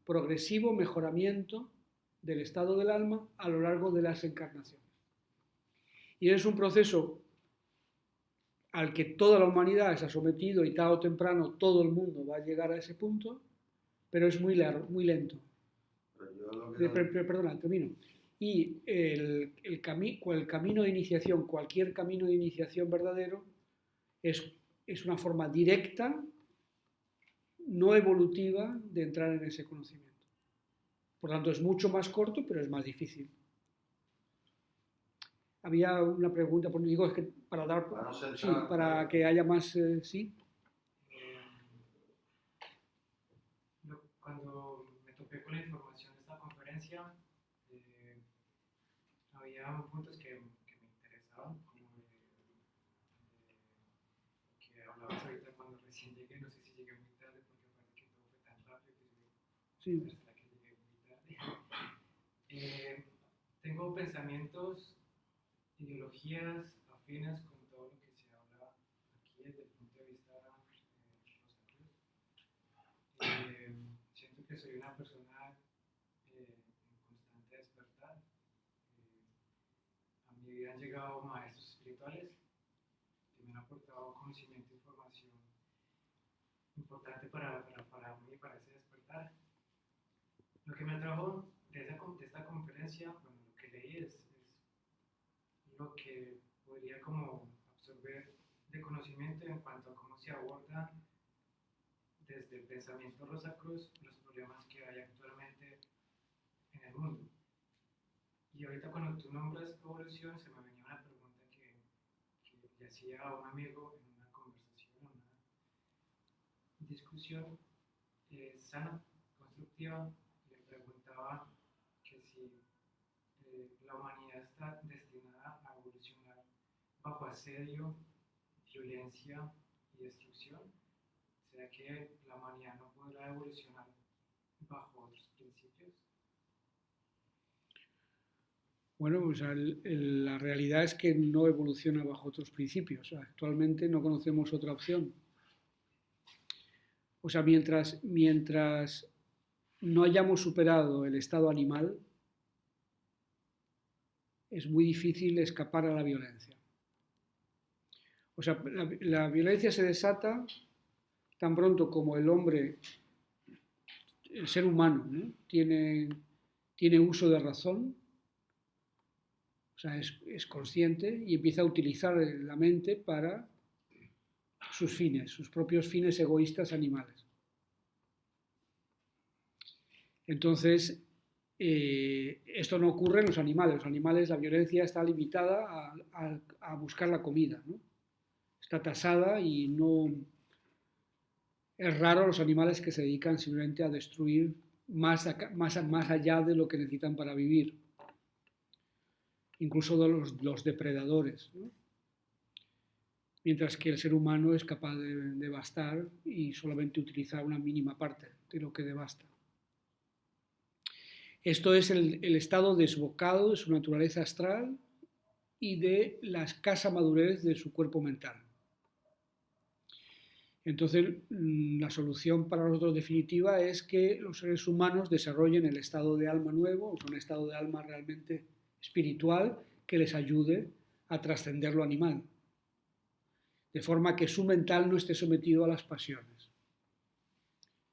progresivo mejoramiento del estado del alma a lo largo de las encarnaciones. Y es un proceso al que toda la humanidad se ha sometido y tarde o temprano todo el mundo va a llegar a ese punto, pero es muy lento. Perdona, termino. Y el camino de iniciación, cualquier camino de iniciación verdadero, es una forma directa, no evolutiva, de entrar en ese conocimiento. Por lo tanto, es mucho más corto, pero es más difícil. Había una pregunta, pues digo, es que para dar, Para no centrar, sí, para que haya más, sí. Cuando me topé con la información de esta conferencia, había puntos que me interesaban, como que hablabas ahorita cuando recién llegué, no sé si llegué muy tarde porque parece que todo fue tan rápido que Sí. será que llegué muy tarde. Tengo pensamientos, ideologías afines con todo lo que se habla aquí desde el punto de vista Rosacruz. Siento que soy una persona en constante despertar. A mi vida han llegado maestros espirituales que me han aportado conocimiento e información importante para mí, para ese despertar. Lo que me atrajo de esta conferencia, bueno, lo que leí es lo que podría como absorber de conocimiento en cuanto a cómo se aborda desde el pensamiento Rosacruz los problemas que hay actualmente en el mundo. Y ahorita cuando tú nombras evolución, se me venía una pregunta que le hacía a un amigo en una conversación, una discusión sana, constructiva. Le preguntaba que si la humanidad está destinada a evolucionar bajo asedio, violencia y destrucción. ¿Será que la humanidad no podrá evolucionar bajo otros principios? Bueno, pues la realidad es que no evoluciona bajo otros principios. Actualmente no conocemos otra opción. O sea, mientras no hayamos superado el estado animal, es muy difícil escapar a la violencia. O sea, la violencia se desata tan pronto como el hombre, el ser humano, ¿no? tiene uso de razón, o sea, es consciente y empieza a utilizar la mente para sus fines, sus propios fines egoístas animales. Entonces, esto no ocurre en los animales. Los animales, la violencia está limitada a buscar la comida, ¿no? Está tasada y no... Es raro los animales que se dedican simplemente a destruir más allá de lo que necesitan para vivir. Incluso los depredadores, ¿no? Mientras que el ser humano es capaz de devastar y solamente utilizar una mínima parte de lo que devasta. Esto es el estado desbocado de su naturaleza astral y de la escasa madurez de su cuerpo mental. Entonces, la solución para nosotros definitiva es que los seres humanos desarrollen el estado de alma nuevo, o sea, un estado de alma realmente espiritual que les ayude a trascender lo animal, de forma que su mental no esté sometido a las pasiones.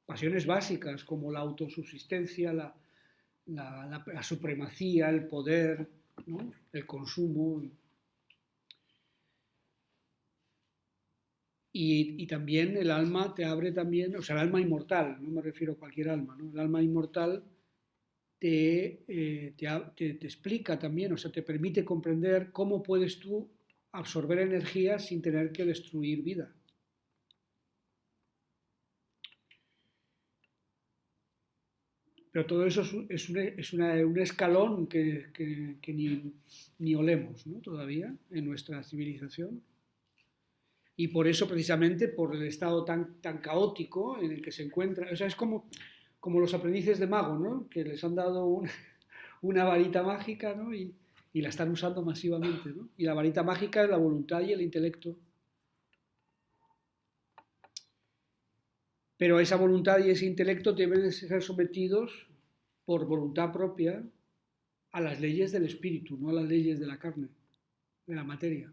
Pasiones básicas como la autosubsistencia, la supremacía, el poder, ¿no? El consumo. Y también el alma te abre también, o sea, el alma inmortal, no me refiero a cualquier alma, ¿no? El alma inmortal te explica también, o sea, te permite comprender cómo puedes tú absorber energía sin tener que destruir vida. Pero todo eso es un escalón que ni olemos, ¿no? Todavía en nuestra civilización. Y por eso, precisamente, por el estado tan caótico en el que se encuentra, o sea, es como los aprendices de mago, ¿no? Que les han dado una varita mágica, ¿no? Y la están usando masivamente, ¿no? Y la varita mágica es la voluntad y el intelecto. Pero esa voluntad y ese intelecto deben ser sometidos por voluntad propia a las leyes del espíritu, no a las leyes de la carne, de la materia.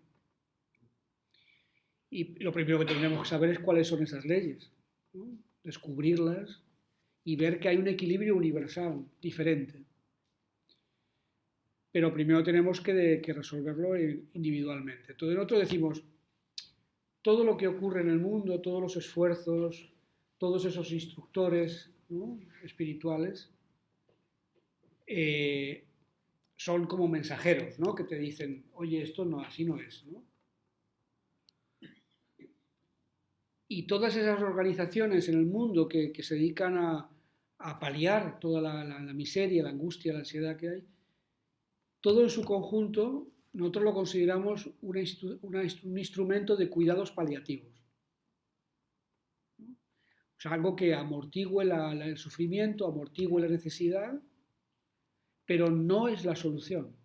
Y lo primero que tendremos que saber es cuáles son esas leyes, ¿no? Descubrirlas y ver que hay un equilibrio universal diferente. pero primero tenemos que resolverlo individualmente. Entonces nosotros decimos, todo lo que ocurre en el mundo, todos los esfuerzos, todos esos instructores, ¿no?, espirituales, son como mensajeros, ¿no?, que te dicen, oye, esto no, así no es, ¿no? Y todas esas organizaciones en el mundo que se dedican a paliar toda la miseria, la angustia, la ansiedad que hay, todo en su conjunto nosotros lo consideramos un instrumento de cuidados paliativos. O sea, algo que amortigüe el sufrimiento, amortigüe la necesidad, pero no es la solución.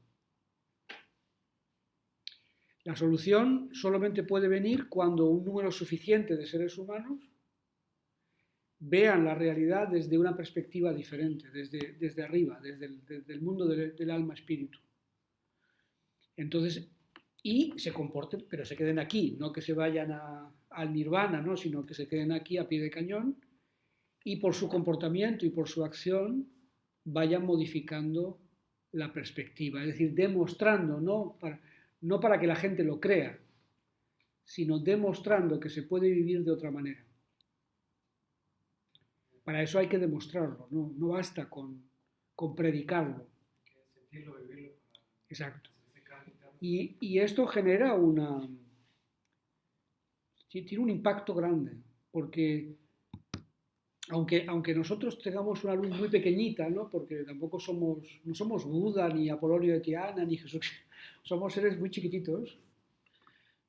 La solución solamente puede venir cuando un número suficiente de seres humanos vean la realidad desde una perspectiva diferente, desde arriba, desde el mundo del alma-espíritu. Entonces, y se comporten, pero se queden aquí, no que se vayan al nirvana, ¿no?, sino que se queden aquí a pie de cañón y por su comportamiento y por su acción vayan modificando la perspectiva, es decir, demostrando, no para que la gente lo crea, sino demostrando que se puede vivir de otra manera. Para eso hay que demostrarlo, no basta con predicarlo. Sentirlo, vivirlo. Exacto. Y esto genera tiene un impacto grande, porque aunque nosotros tengamos una luz muy pequeñita, ¿no?, porque tampoco no somos Buda, ni Apolonio de Tiana, ni Jesús, somos seres muy chiquititos,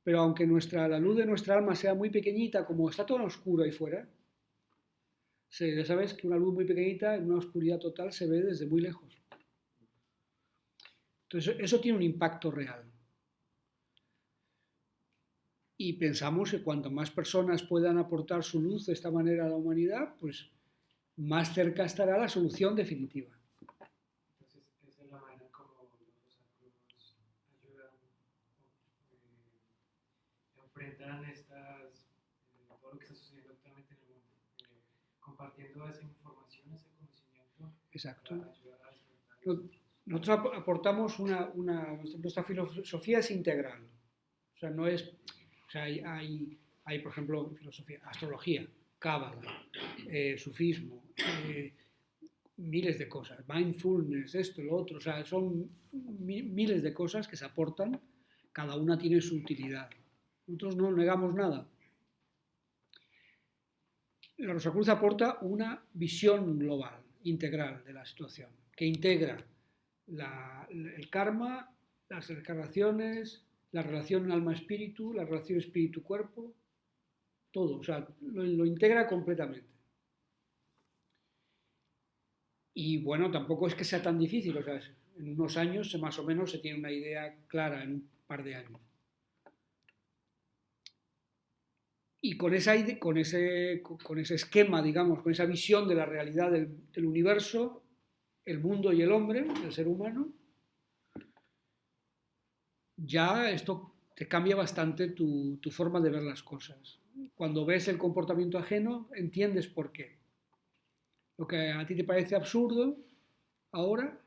pero aunque la luz de nuestra alma sea muy pequeñita, como está todo oscuro ahí fuera, ya sabes que una luz muy pequeñita en una oscuridad total se ve desde muy lejos. Entonces eso tiene un impacto real. Y pensamos que cuanto más personas puedan aportar su luz de esta manera a la humanidad, pues más cerca estará la solución definitiva. Entonces, esa es la manera como los Rosacruz ayudan, enfrentan todo lo que está sucediendo actualmente en el mundo, compartiendo esa información, ese conocimiento. Exacto. Para ayudar a despertar. Nosotros aportamos nuestra filosofía es integral. O sea, no es... O sea, hay, por ejemplo, filosofía, astrología, cábala, sufismo, miles de cosas, mindfulness, esto, lo otro, o sea, son miles de cosas que se aportan, cada una tiene su utilidad. Nosotros no negamos nada. La Rosacruz aporta una visión global, integral de la situación, que integra el karma, las reencarnaciones, la relación alma-espíritu, la relación espíritu-cuerpo, todo, o sea, lo integra completamente. Y bueno, tampoco es que sea tan difícil, o sea, en unos años más o menos se tiene una idea clara, en un par de años. Y con ese esquema, digamos, con esa visión de la realidad del universo, el mundo y el hombre, el ser humano, ya esto te cambia bastante tu forma de ver las cosas. Cuando ves el comportamiento ajeno, entiendes por qué. Lo que a ti te parece absurdo, ahora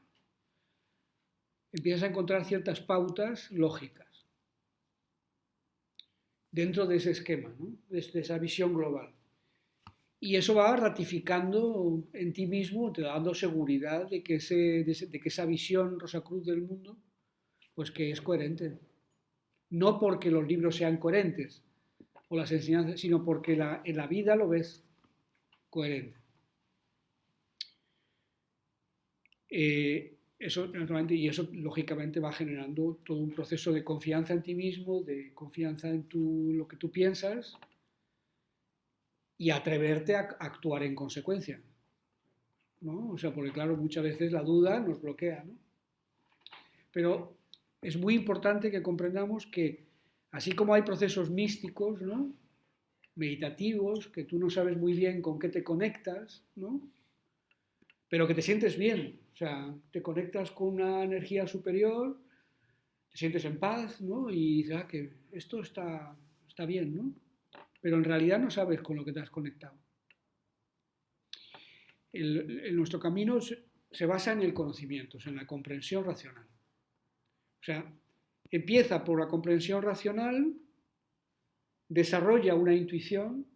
empiezas a encontrar ciertas pautas lógicas dentro de ese esquema, ¿no?, de esa visión global. Y eso va ratificando en ti mismo, te da dando seguridad de que esa visión Rosacruz del mundo, pues que es coherente. No porque los libros sean coherentes o las enseñanzas, sino porque en la vida lo ves coherente. Eso lógicamente va generando todo un proceso de confianza en ti mismo, de confianza en lo que tú piensas y atreverte a actuar en consecuencia, ¿no? O sea, porque claro, muchas veces la duda nos bloquea, ¿no? Pero es muy importante que comprendamos que así como hay procesos místicos, ¿no?, meditativos, que tú no sabes muy bien con qué te conectas, ¿no?, pero que te sientes bien, o sea, te conectas con una energía superior, te sientes en paz, ¿no?, y dices, que esto está bien, ¿no?, pero en realidad no sabes con lo que te has conectado. Nuestro camino se basa en el conocimiento, en la comprensión racional. sea, empieza por la comprensión racional, desarrolla una intuición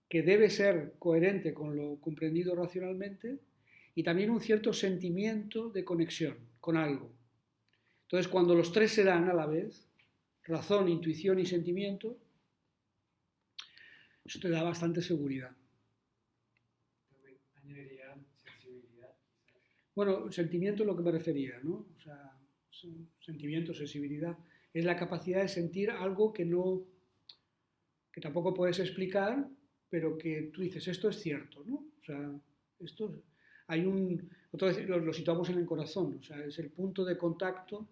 que debe ser coherente con lo comprendido racionalmente y también un cierto sentimiento de conexión con algo. Entonces, cuando los tres se dan a la vez, razón, intuición y sentimiento, eso te da bastante seguridad. También añadiría sensibilidad. Bueno, sentimiento es lo que me refería, ¿no? O sea, sentimiento, sensibilidad, es la capacidad de sentir algo que tampoco puedes explicar, pero que tú dices, esto es cierto, ¿no? O sea, otra vez lo situamos en el corazón, o sea, es el punto de contacto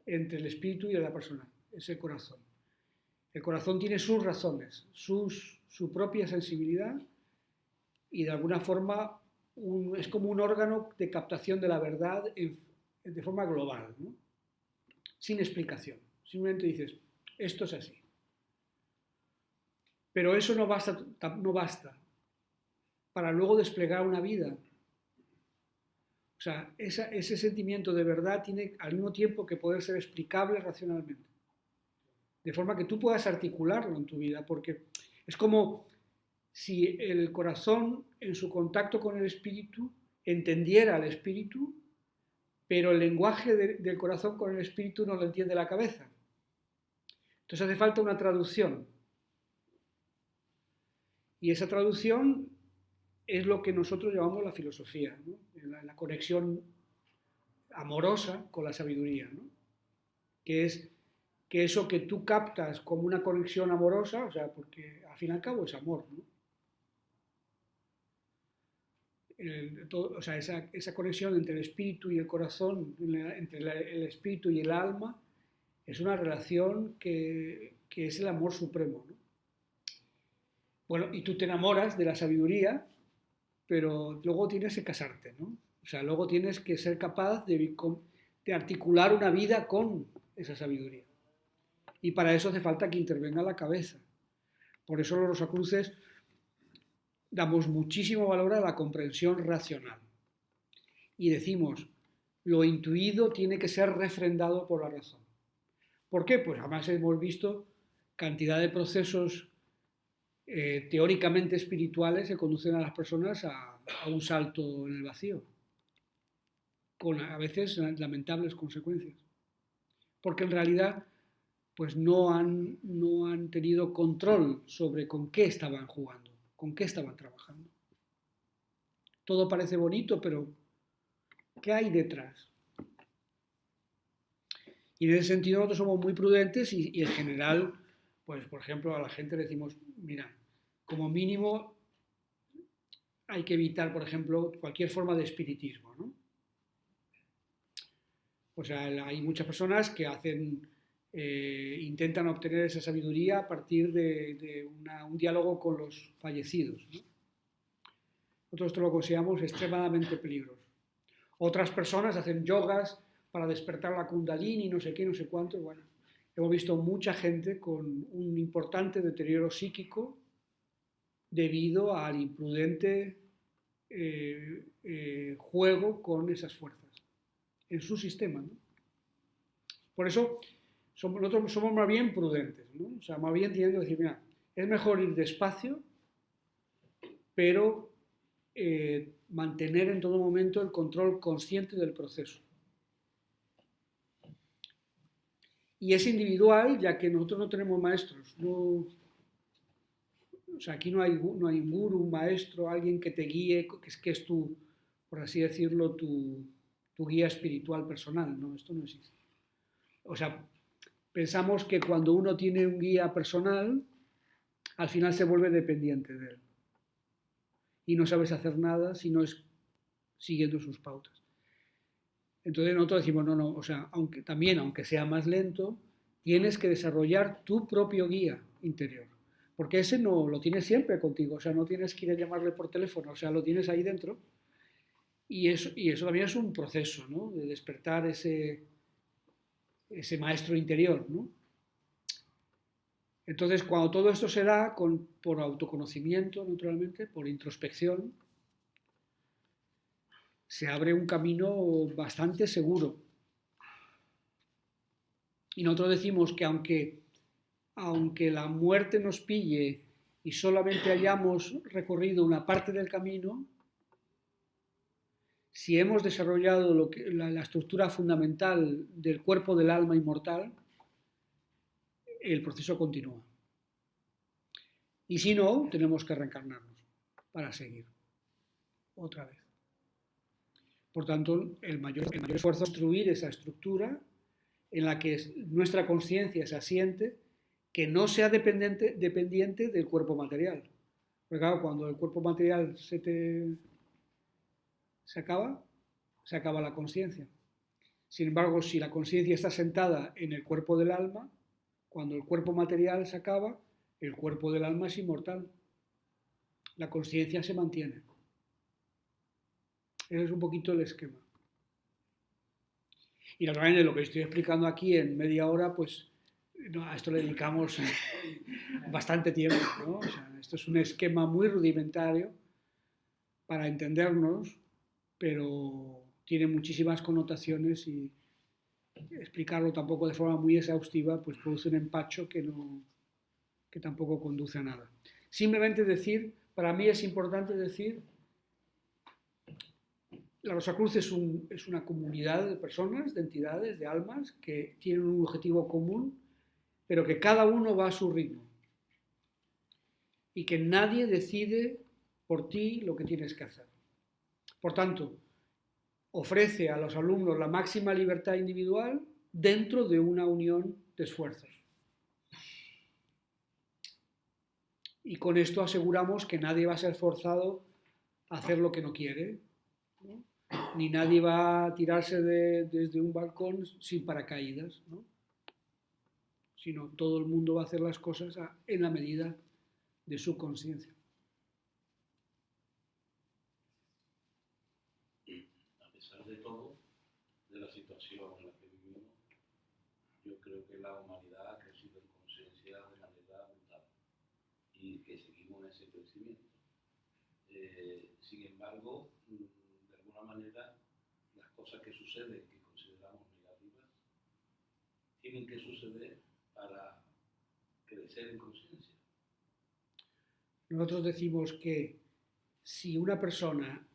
entre el espíritu y la persona, es el corazón. El corazón tiene sus razones, su propia sensibilidad y de alguna forma es como un órgano de captación de la verdad de forma global, ¿no? Sin explicación. Simplemente dices, esto es así. Pero eso no basta para luego desplegar una vida. O sea, ese sentimiento de verdad tiene al mismo tiempo que poder ser explicable racionalmente. De forma que tú puedas articularlo en tu vida, porque es como si el corazón en su contacto con el espíritu entendiera al espíritu, pero el lenguaje del corazón con el espíritu no lo entiende la cabeza. Entonces hace falta una traducción. Y esa traducción es lo que nosotros llamamos la filosofía, ¿no? La conexión amorosa con la sabiduría, ¿no? Que es que eso que tú captas como una conexión amorosa, o sea, porque al fin y al cabo es amor, ¿no? O sea, esa conexión entre el espíritu y el corazón, entre el espíritu y el alma, es una relación que es el amor supremo, ¿no? Bueno, y tú te enamoras de la sabiduría, pero luego tienes que casarte, ¿no? O sea, luego tienes que ser capaz de articular una vida con esa sabiduría. Y para eso hace falta que intervenga la cabeza. Por eso los Rosacruces damos muchísimo valor a la comprensión racional. Y decimos, lo intuido tiene que ser refrendado por la razón. ¿Por qué? Pues además hemos visto cantidad de procesos teóricamente espirituales que conducen a las personas a un salto en el vacío, con a veces lamentables consecuencias. Porque en realidad pues no han tenido control sobre con qué estaban jugando, con qué estaban trabajando. Todo parece bonito, pero ¿qué hay detrás? Y en ese sentido nosotros somos muy prudentes y en general, pues por ejemplo a la gente le decimos, mira, como mínimo hay que evitar, por ejemplo, cualquier forma de espiritismo, ¿no? O sea, hay muchas personas que intentan obtener esa sabiduría a partir de un diálogo con los fallecidos, ¿no? Nosotros esto lo consideramos extremadamente peligroso. Otras personas hacen yogas para despertar la kundalini, no sé qué, no sé cuánto. Bueno, hemos visto mucha gente con un importante deterioro psíquico debido al imprudente juego con esas fuerzas en su sistema, ¿no? Por eso nosotros somos más bien prudentes, ¿no? O sea, más bien teniendo que decir, mira, es mejor ir despacio, pero mantener en todo momento el control consciente del proceso. Y es individual, ya que nosotros no tenemos maestros. O sea, aquí no hay un gurú, un maestro, alguien que te guíe, que es tu, por así decirlo, tu guía espiritual personal. No, esto no existe. O sea, pensamos que cuando uno tiene un guía personal, al final se vuelve dependiente de él. Y no sabes hacer nada si no es siguiendo sus pautas. Entonces nosotros decimos, no, o sea, aunque sea más lento, tienes que desarrollar tu propio guía interior. Porque ese no lo tienes siempre contigo, o sea, no tienes que ir a llamarle por teléfono, o sea, lo tienes ahí dentro. Y eso también es un proceso, ¿no? De despertar ese maestro interior, ¿no? Entonces, cuando todo esto se da por autoconocimiento, naturalmente, por introspección, se abre un camino bastante seguro Y nosotros decimos que aunque la muerte nos pille y solamente hayamos recorrido una parte del camino, si hemos desarrollado la estructura fundamental del cuerpo del alma inmortal, el proceso continúa. Y si no, tenemos que reencarnarnos para seguir otra vez. Por tanto, el mayor esfuerzo es construir esa estructura en la que nuestra conciencia se asiente, que no sea dependiente del cuerpo material. Porque claro, cuando el cuerpo material se acaba la conciencia. Sin embargo, si la conciencia está sentada en el cuerpo del alma, cuando el cuerpo material se acaba, el cuerpo del alma es inmortal. La conciencia se mantiene. Ese es un poquito el esquema. Y naturalmente lo que estoy explicando aquí en media hora, pues a esto le dedicamos bastante tiempo, ¿no? O sea, esto es un esquema muy rudimentario para entendernos, pero tiene muchísimas connotaciones y explicarlo tampoco de forma muy exhaustiva pues produce un empacho que tampoco conduce a nada. Simplemente decir, para mí es importante decir, la Rosacruz es una comunidad de personas, de entidades, de almas que tienen un objetivo común, pero que cada uno va a su ritmo. Y que nadie decide por ti lo que tienes que hacer. Por tanto, ofrece a los alumnos la máxima libertad individual dentro de una unión de esfuerzos. Y con esto aseguramos que nadie va a ser forzado a hacer lo que no quiere, ¿no? Ni nadie va a tirarse desde un balcón sin paracaídas, ¿no? Sino todo el mundo va a hacer las cosas en la medida de su conciencia. A pesar de todo, de la situación en la que vivimos, yo creo que la humanidad ha crecido en conciencia de manera brutal y que seguimos en ese crecimiento. Sin embargo, de alguna manera, las cosas que suceden, que consideramos negativas, tienen que suceder para crecer en conciencia. Nosotros decimos que si una persona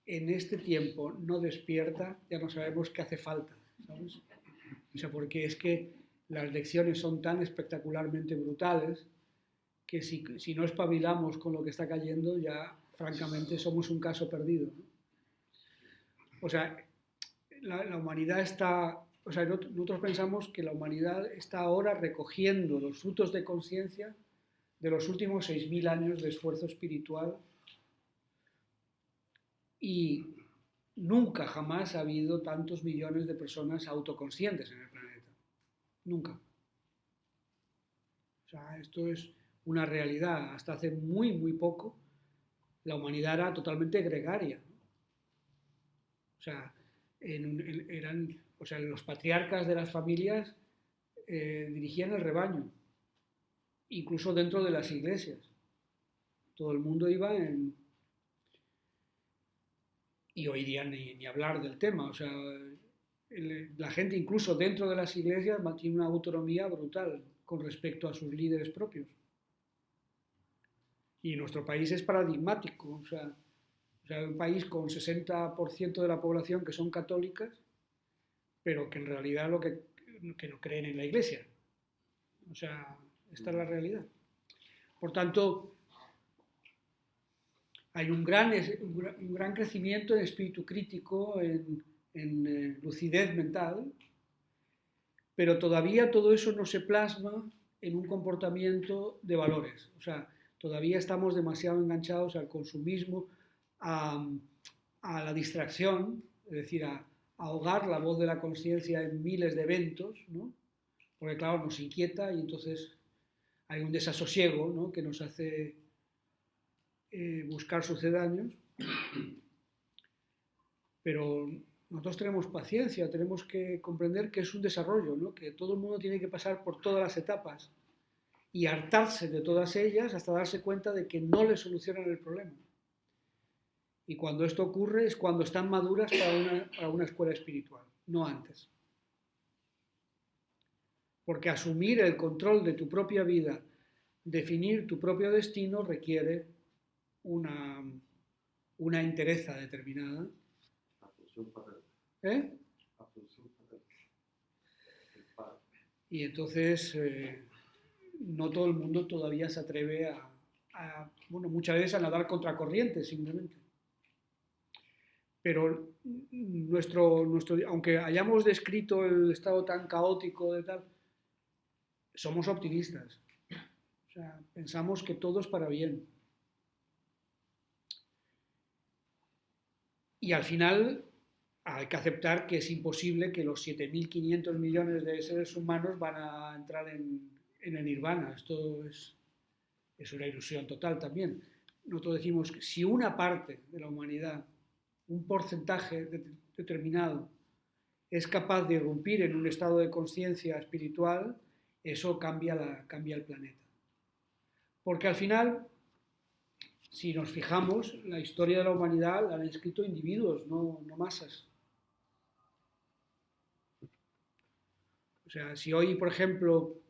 en este tiempo no despierta, ya no sabemos qué hace falta, ¿sabes? O sea, porque es que las lecciones son tan espectacularmente brutales que si no espabilamos con lo que está cayendo, ya francamente somos un caso perdido, ¿no? O sea, la humanidad está... O sea, nosotros pensamos que la humanidad está ahora recogiendo los frutos de conciencia de los últimos 6.000 años de esfuerzo espiritual y nunca jamás ha habido tantos millones de personas autoconscientes en el planeta. Nunca. O sea, esto es una realidad. Hasta hace muy, muy poco la humanidad era totalmente gregaria. O sea, los patriarcas de las familias dirigían el rebaño, incluso dentro de las iglesias. Todo el mundo iba en... Y hoy día ni hablar del tema. O sea, la gente incluso dentro de las iglesias mantiene una autonomía brutal con respecto a sus líderes propios. Y nuestro país es paradigmático. O sea, un país con 60% de la población que son católicas, pero que en realidad que no creen en la iglesia. O sea, esta es la realidad. Por tanto, hay un gran crecimiento en espíritu crítico, en lucidez mental, pero todavía todo eso no se plasma en un comportamiento de valores. O sea, todavía estamos demasiado enganchados al consumismo, a la distracción, es decir, a ahogar la voz de la conciencia en miles de eventos, ¿no? Porque claro, nos inquieta y entonces hay un desasosiego, ¿no? Que nos hace buscar sucedáneos, pero nosotros tenemos paciencia, tenemos que comprender que es un desarrollo, ¿no? Que todo el mundo tiene que pasar por todas las etapas y hartarse de todas ellas hasta darse cuenta de que no le solucionan el problema. Y cuando esto ocurre es cuando están maduras para una escuela espiritual, no antes. Porque asumir el control de tu propia vida, definir tu propio destino, requiere una entereza determinada. Asunción paterna. ¿Eh? Asunción paterna. El padre. Y entonces no todo el mundo todavía se atreve bueno, muchas veces a nadar contracorriente simplemente. Pero aunque hayamos descrito el estado tan caótico de tal, somos optimistas. O sea, pensamos que todo es para bien. Y al final hay que aceptar que es imposible que los 7.500 millones de seres humanos van a entrar en el nirvana. Esto es una ilusión total también. Nosotros decimos que si una parte de la humanidad, un porcentaje determinado, es capaz de irrumpir en un estado de conciencia espiritual, eso cambia el planeta. Porque al final, si nos fijamos, la historia de la humanidad la han escrito individuos, no masas. O sea, si hoy, por ejemplo,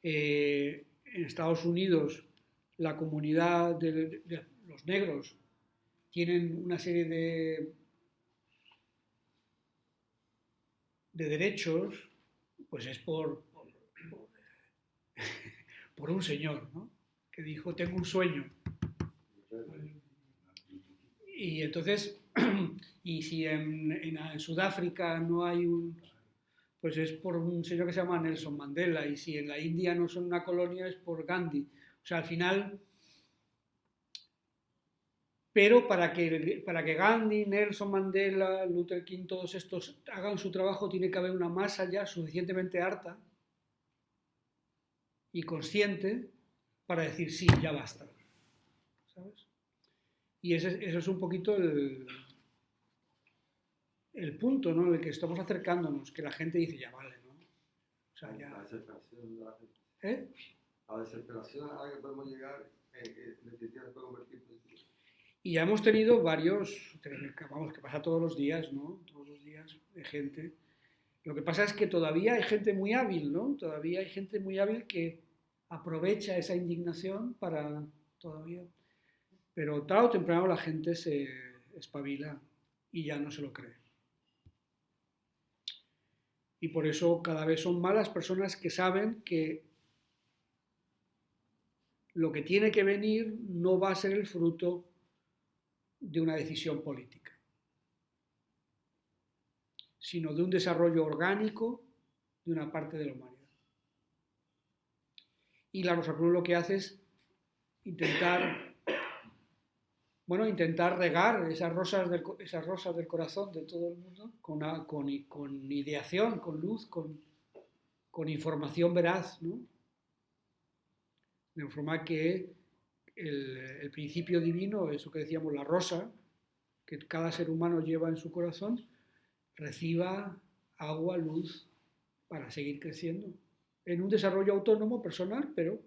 en Estados Unidos la comunidad de los negros tienen una serie de derechos, pues es por un señor, ¿no? Que dijo, tengo un sueño. Y entonces, y si en Sudáfrica no hay pues es por un señor que se llama Nelson Mandela, y si en la India no son una colonia es por Gandhi. O sea, al final, pero para que Gandhi, Nelson Mandela, Luther King, todos estos hagan su trabajo, tiene que haber una masa ya suficientemente harta y consciente para decir, sí, ya basta. ¿Sabes? Y eso es un poquito el punto, ¿no?, en el que estamos acercándonos, que la gente dice, ya vale, ¿no? O sea, ya... La desesperación de la gente. ¿Eh? La desesperación a la que podemos llegar, definitivamente se puede convertir en... Y ya hemos tenido varios, vamos, que pasa todos los días, ¿no? Todos los días de gente. Lo que pasa es que todavía hay gente muy hábil, ¿no? Todavía hay gente muy hábil que aprovecha esa indignación para todavía... Pero tarde o temprano la gente se espabila y ya no se lo cree. Y por eso cada vez son más las personas que saben que lo que tiene que venir no va a ser el fruto de una decisión política, sino de un desarrollo orgánico de una parte de la humanidad. Y la Rosa Cruz lo que hace es intentar regar esas rosas del corazón de todo el mundo con ideación, con luz, con información veraz, ¿no? De forma que el principio divino, eso que decíamos, la rosa, que cada ser humano lleva en su corazón, reciba agua, luz, para seguir creciendo. En un desarrollo autónomo, personal, pero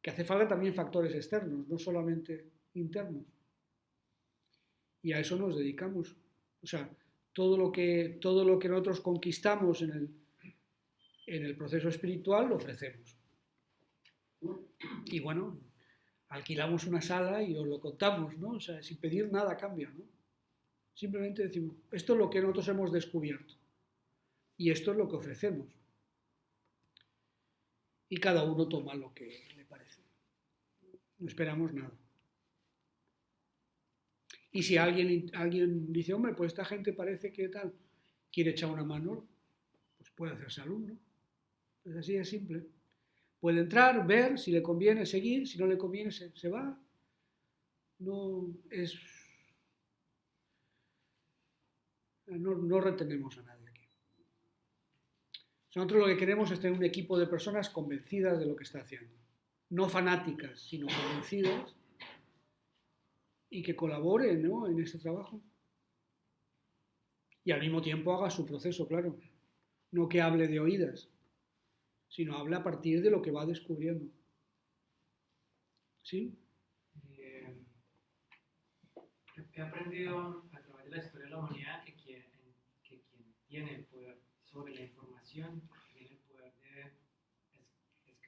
que hace falta también factores externos, no solamente internos. Y a eso nos dedicamos. O sea, todo lo que nosotros conquistamos en el proceso espiritual lo ofrecemos. Y bueno, alquilamos una sala y os lo contamos, ¿no? O sea, sin pedir nada a cambio, ¿no? Simplemente decimos, esto es lo que nosotros hemos descubierto y esto es lo que ofrecemos. Y cada uno toma lo que le parece. No esperamos nada. Y si alguien dice, hombre, pues esta gente parece que tal, quiere echar una mano, pues puede hacerse alumno. Pues así de simple. Puede entrar, ver, si le conviene seguir, si no le conviene se va. No retenemos a nadie aquí. Nosotros lo que queremos es tener un equipo de personas convencidas de lo que está haciendo. No fanáticas, sino convencidas y que colaboren, ¿no?, en este trabajo. Y al mismo tiempo haga su proceso, claro. No que hable de oídas, sino habla a partir de lo que va descubriendo. ¿Sí? He aprendido a través de la historia de la humanidad que quien tiene el poder sobre la información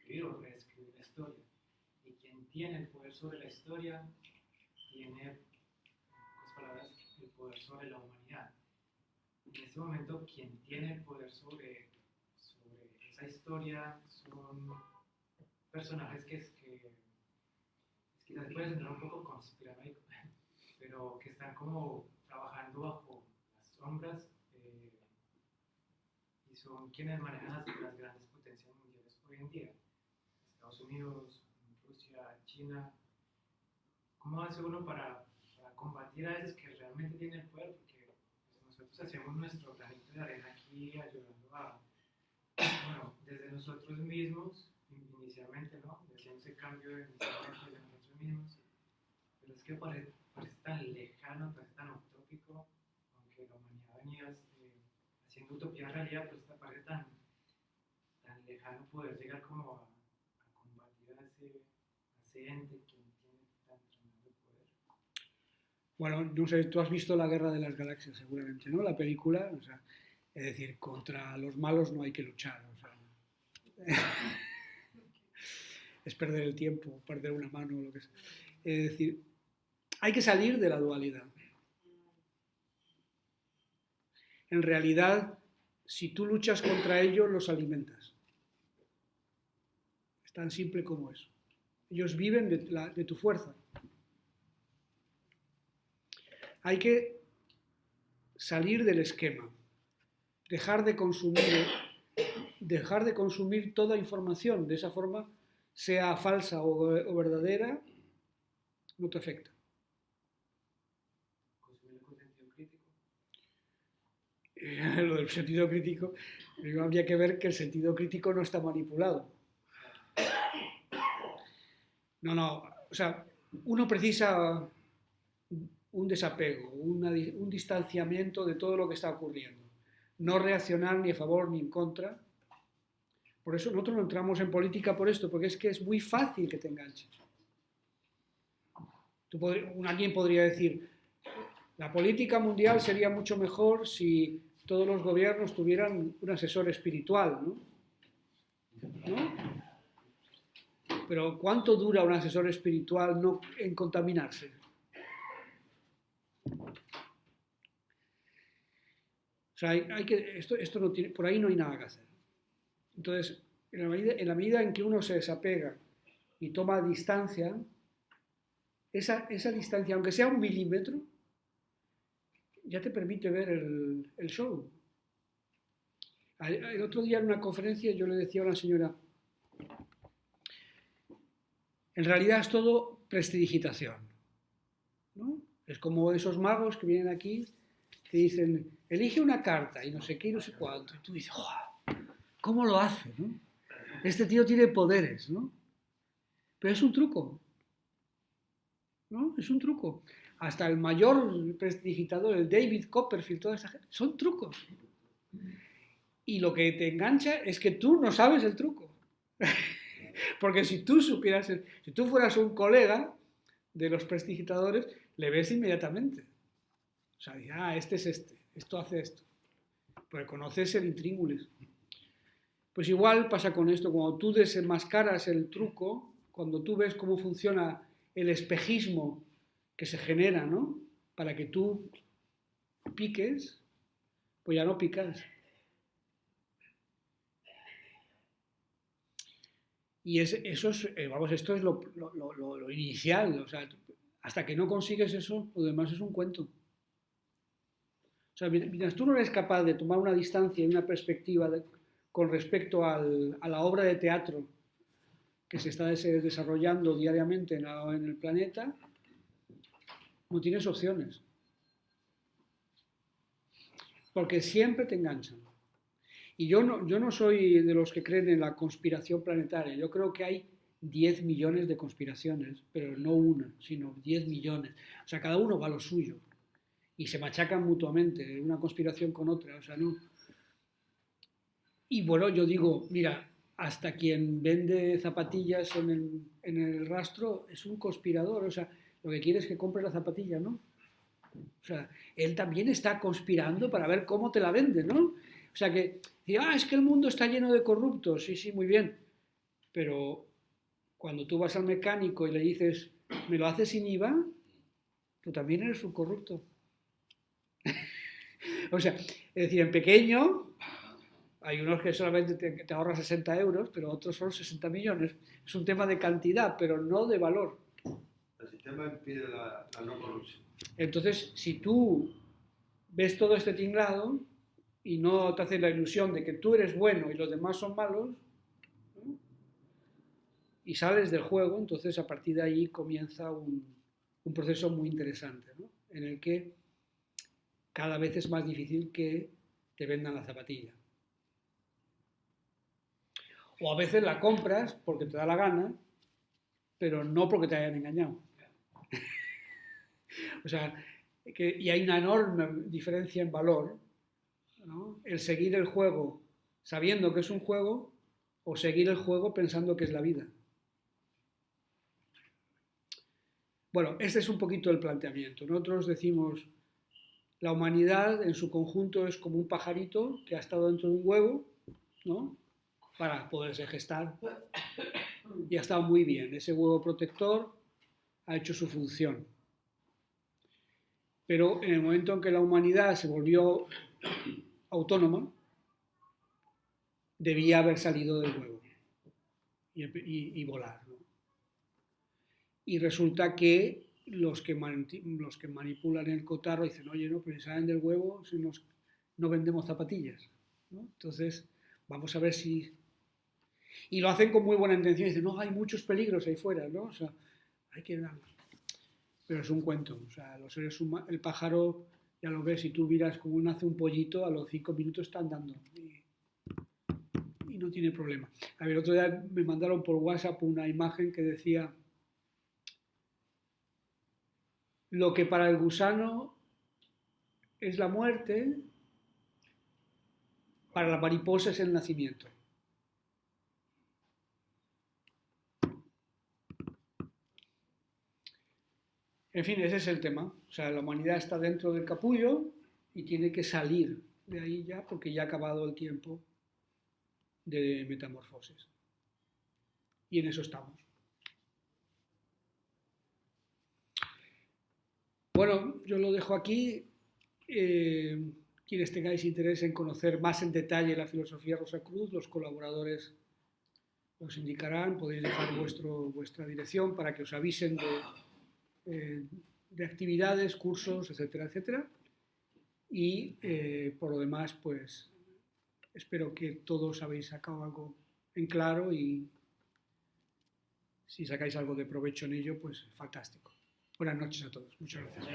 escribir o reescribir la historia. Y quien tiene el poder sobre la historia tiene, en pocas palabras, el poder sobre la humanidad. En este momento, quien tiene el poder sobre esa historia son personajes que quizás puede sonar un poco conspiranoico, pero que están como trabajando bajo las sombras y son quienes manejan las grandes potencias mundiales hoy en día. Estados Unidos, Rusia, China. ¿Cómo hace uno para combatir a esos que realmente tienen el poder? Porque pues, nosotros hacemos nuestro granito de arena aquí ayudando bueno, desde nosotros mismos, inicialmente, ¿no? Haciendo ese cambio inicialmente desde nosotros mismos. Pero es que parece tan lejano, parece tan utópico, aunque la humanidad venía haciendo utopía en realidad, pues parece tan lejano poder llegar como a combatir a ese ente que tiene tan tremendo poder. Bueno, no sé, tú has visto La Guerra de las Galaxias seguramente, ¿no? La película, o sea, es decir, contra los malos no hay que luchar, o sea, es perder el tiempo, perder una mano, lo que sea. Es decir, hay que salir de la dualidad. En realidad, si tú luchas contra ellos, los alimentas. Es tan simple como eso. Ellos viven de tu fuerza. Hay que salir del esquema, dejar de consumir toda información. De esa forma, sea falsa o verdadera, no te afecta. ¿Consumirlo con sentido crítico? Lo del sentido crítico, habría que ver que el sentido crítico no está manipulado. No, o sea, uno precisa un desapego, un distanciamiento de todo lo que está ocurriendo. No reaccionar ni a favor ni en contra. Por eso nosotros no entramos en política por esto, porque es que es muy fácil que te enganches. Alguien podría decir, la política mundial sería mucho mejor si todos los gobiernos tuvieran un asesor espiritual, ¿no? Pero ¿cuánto dura un asesor espiritual en contaminarse? O sea, esto no tiene, por ahí no hay nada que hacer. Entonces, en la medida en que uno se desapega y toma distancia, esa distancia, aunque sea 1 milímetro, ya te permite ver el show. El otro día en una conferencia yo le decía a una señora, en realidad es todo prestidigitación, ¿no? Es como esos magos que vienen aquí, que dicen, elige una carta y no sé qué y no sé cuánto. Y tú dices, ¡oh! ¿Cómo lo hace, no? Este tío tiene poderes, ¿no? Pero es un truco, ¿no? Es un truco. Hasta el mayor prestidigitador, el David Copperfield, toda esa gente, son trucos. Y lo que te engancha es que tú no sabes el truco. Porque si tú supieras, si tú fueras un colega de los prestidigitadores, le ves inmediatamente. O sea, este es esto hace esto. Porque conoces el intríngulis. Pues igual pasa con esto, cuando tú desenmascaras el truco, cuando tú ves cómo funciona el espejismo que se genera, ¿no? Para que tú piques, pues ya no picas. Y esto es lo inicial, o sea, hasta que no consigues eso, lo demás es un cuento. O sea, mientras tú no eres capaz de tomar una distancia y una perspectiva con respecto a la obra de teatro que se está desarrollando diariamente en el planeta, no tienes opciones. Porque siempre te enganchan. Y yo no soy de los que creen en la conspiración planetaria. Yo creo que hay 10 millones de conspiraciones, pero no una, sino 10 millones. O sea, cada uno va a lo suyo. Y se machacan mutuamente, una conspiración con otra. O sea, no. Y bueno, yo digo, mira, hasta quien vende zapatillas en el rastro es un conspirador. O sea, lo que quiere es que compre la zapatilla, ¿no? O sea, él también está conspirando para ver cómo te la vende, ¿no? O sea que, es que el mundo está lleno de corruptos, sí, muy bien, Pero cuando tú vas al mecánico y le dices, ¿me lo haces sin IVA? Tú también eres un corrupto. O sea, es decir, en pequeño hay unos que solamente te ahorran 60 euros, pero otros son 60 millones. Es un tema de cantidad, pero no de valor. El sistema impide la no corrupción. Entonces, si tú ves todo este tinglado y no te haces la ilusión de que tú eres bueno y los demás son malos, ¿no? Y sales del juego, entonces a partir de ahí comienza un proceso muy interesante, ¿no? En el que cada vez es más difícil que te vendan la zapatilla. O a veces la compras porque te da la gana, pero no porque te hayan engañado. O sea, y hay una enorme diferencia en valor, ¿no? El seguir el juego sabiendo que es un juego o seguir el juego pensando que es la vida. Bueno, este es un poquito el planteamiento. Nosotros decimos, la humanidad en su conjunto es como un pajarito que ha estado dentro de un huevo, ¿no? Para poderse gestar. Y ha estado muy bien. Ese huevo protector ha hecho su función. Pero en el momento en que la humanidad se volvió autónoma, debía haber salido del huevo y volar, ¿no? Y resulta que los que manipulan el cotarro dicen, oye, no, pero si salen del huevo no vendemos zapatillas, ¿no? Entonces, vamos a ver si... Y lo hacen con muy buena intención, dicen, no, hay muchos peligros ahí fuera, ¿no? O sea, hay que... Pero es un cuento, o sea, los seres humanos, el pájaro, ya lo ves, si tú miras cómo nace un pollito, a los 5 minutos está andando y no tiene problema. A ver, otro día me mandaron por WhatsApp una imagen que decía, lo que para el gusano es la muerte, para la mariposa es el nacimiento. En fin, ese es el tema. O sea, la humanidad está dentro del capullo y tiene que salir de ahí ya porque ya ha acabado el tiempo de metamorfosis. Y en eso estamos. Bueno, yo lo dejo aquí. Quienes tengáis interés en conocer más en detalle la filosofía Rosacruz, los colaboradores os indicarán, podéis dejar vuestra dirección para que os avisen de actividades, cursos, etcétera, etcétera. Y por lo demás, pues espero que todos habéis sacado algo en claro y si sacáis algo de provecho en ello, pues fantástico. Buenas noches a todos. Muchas gracias.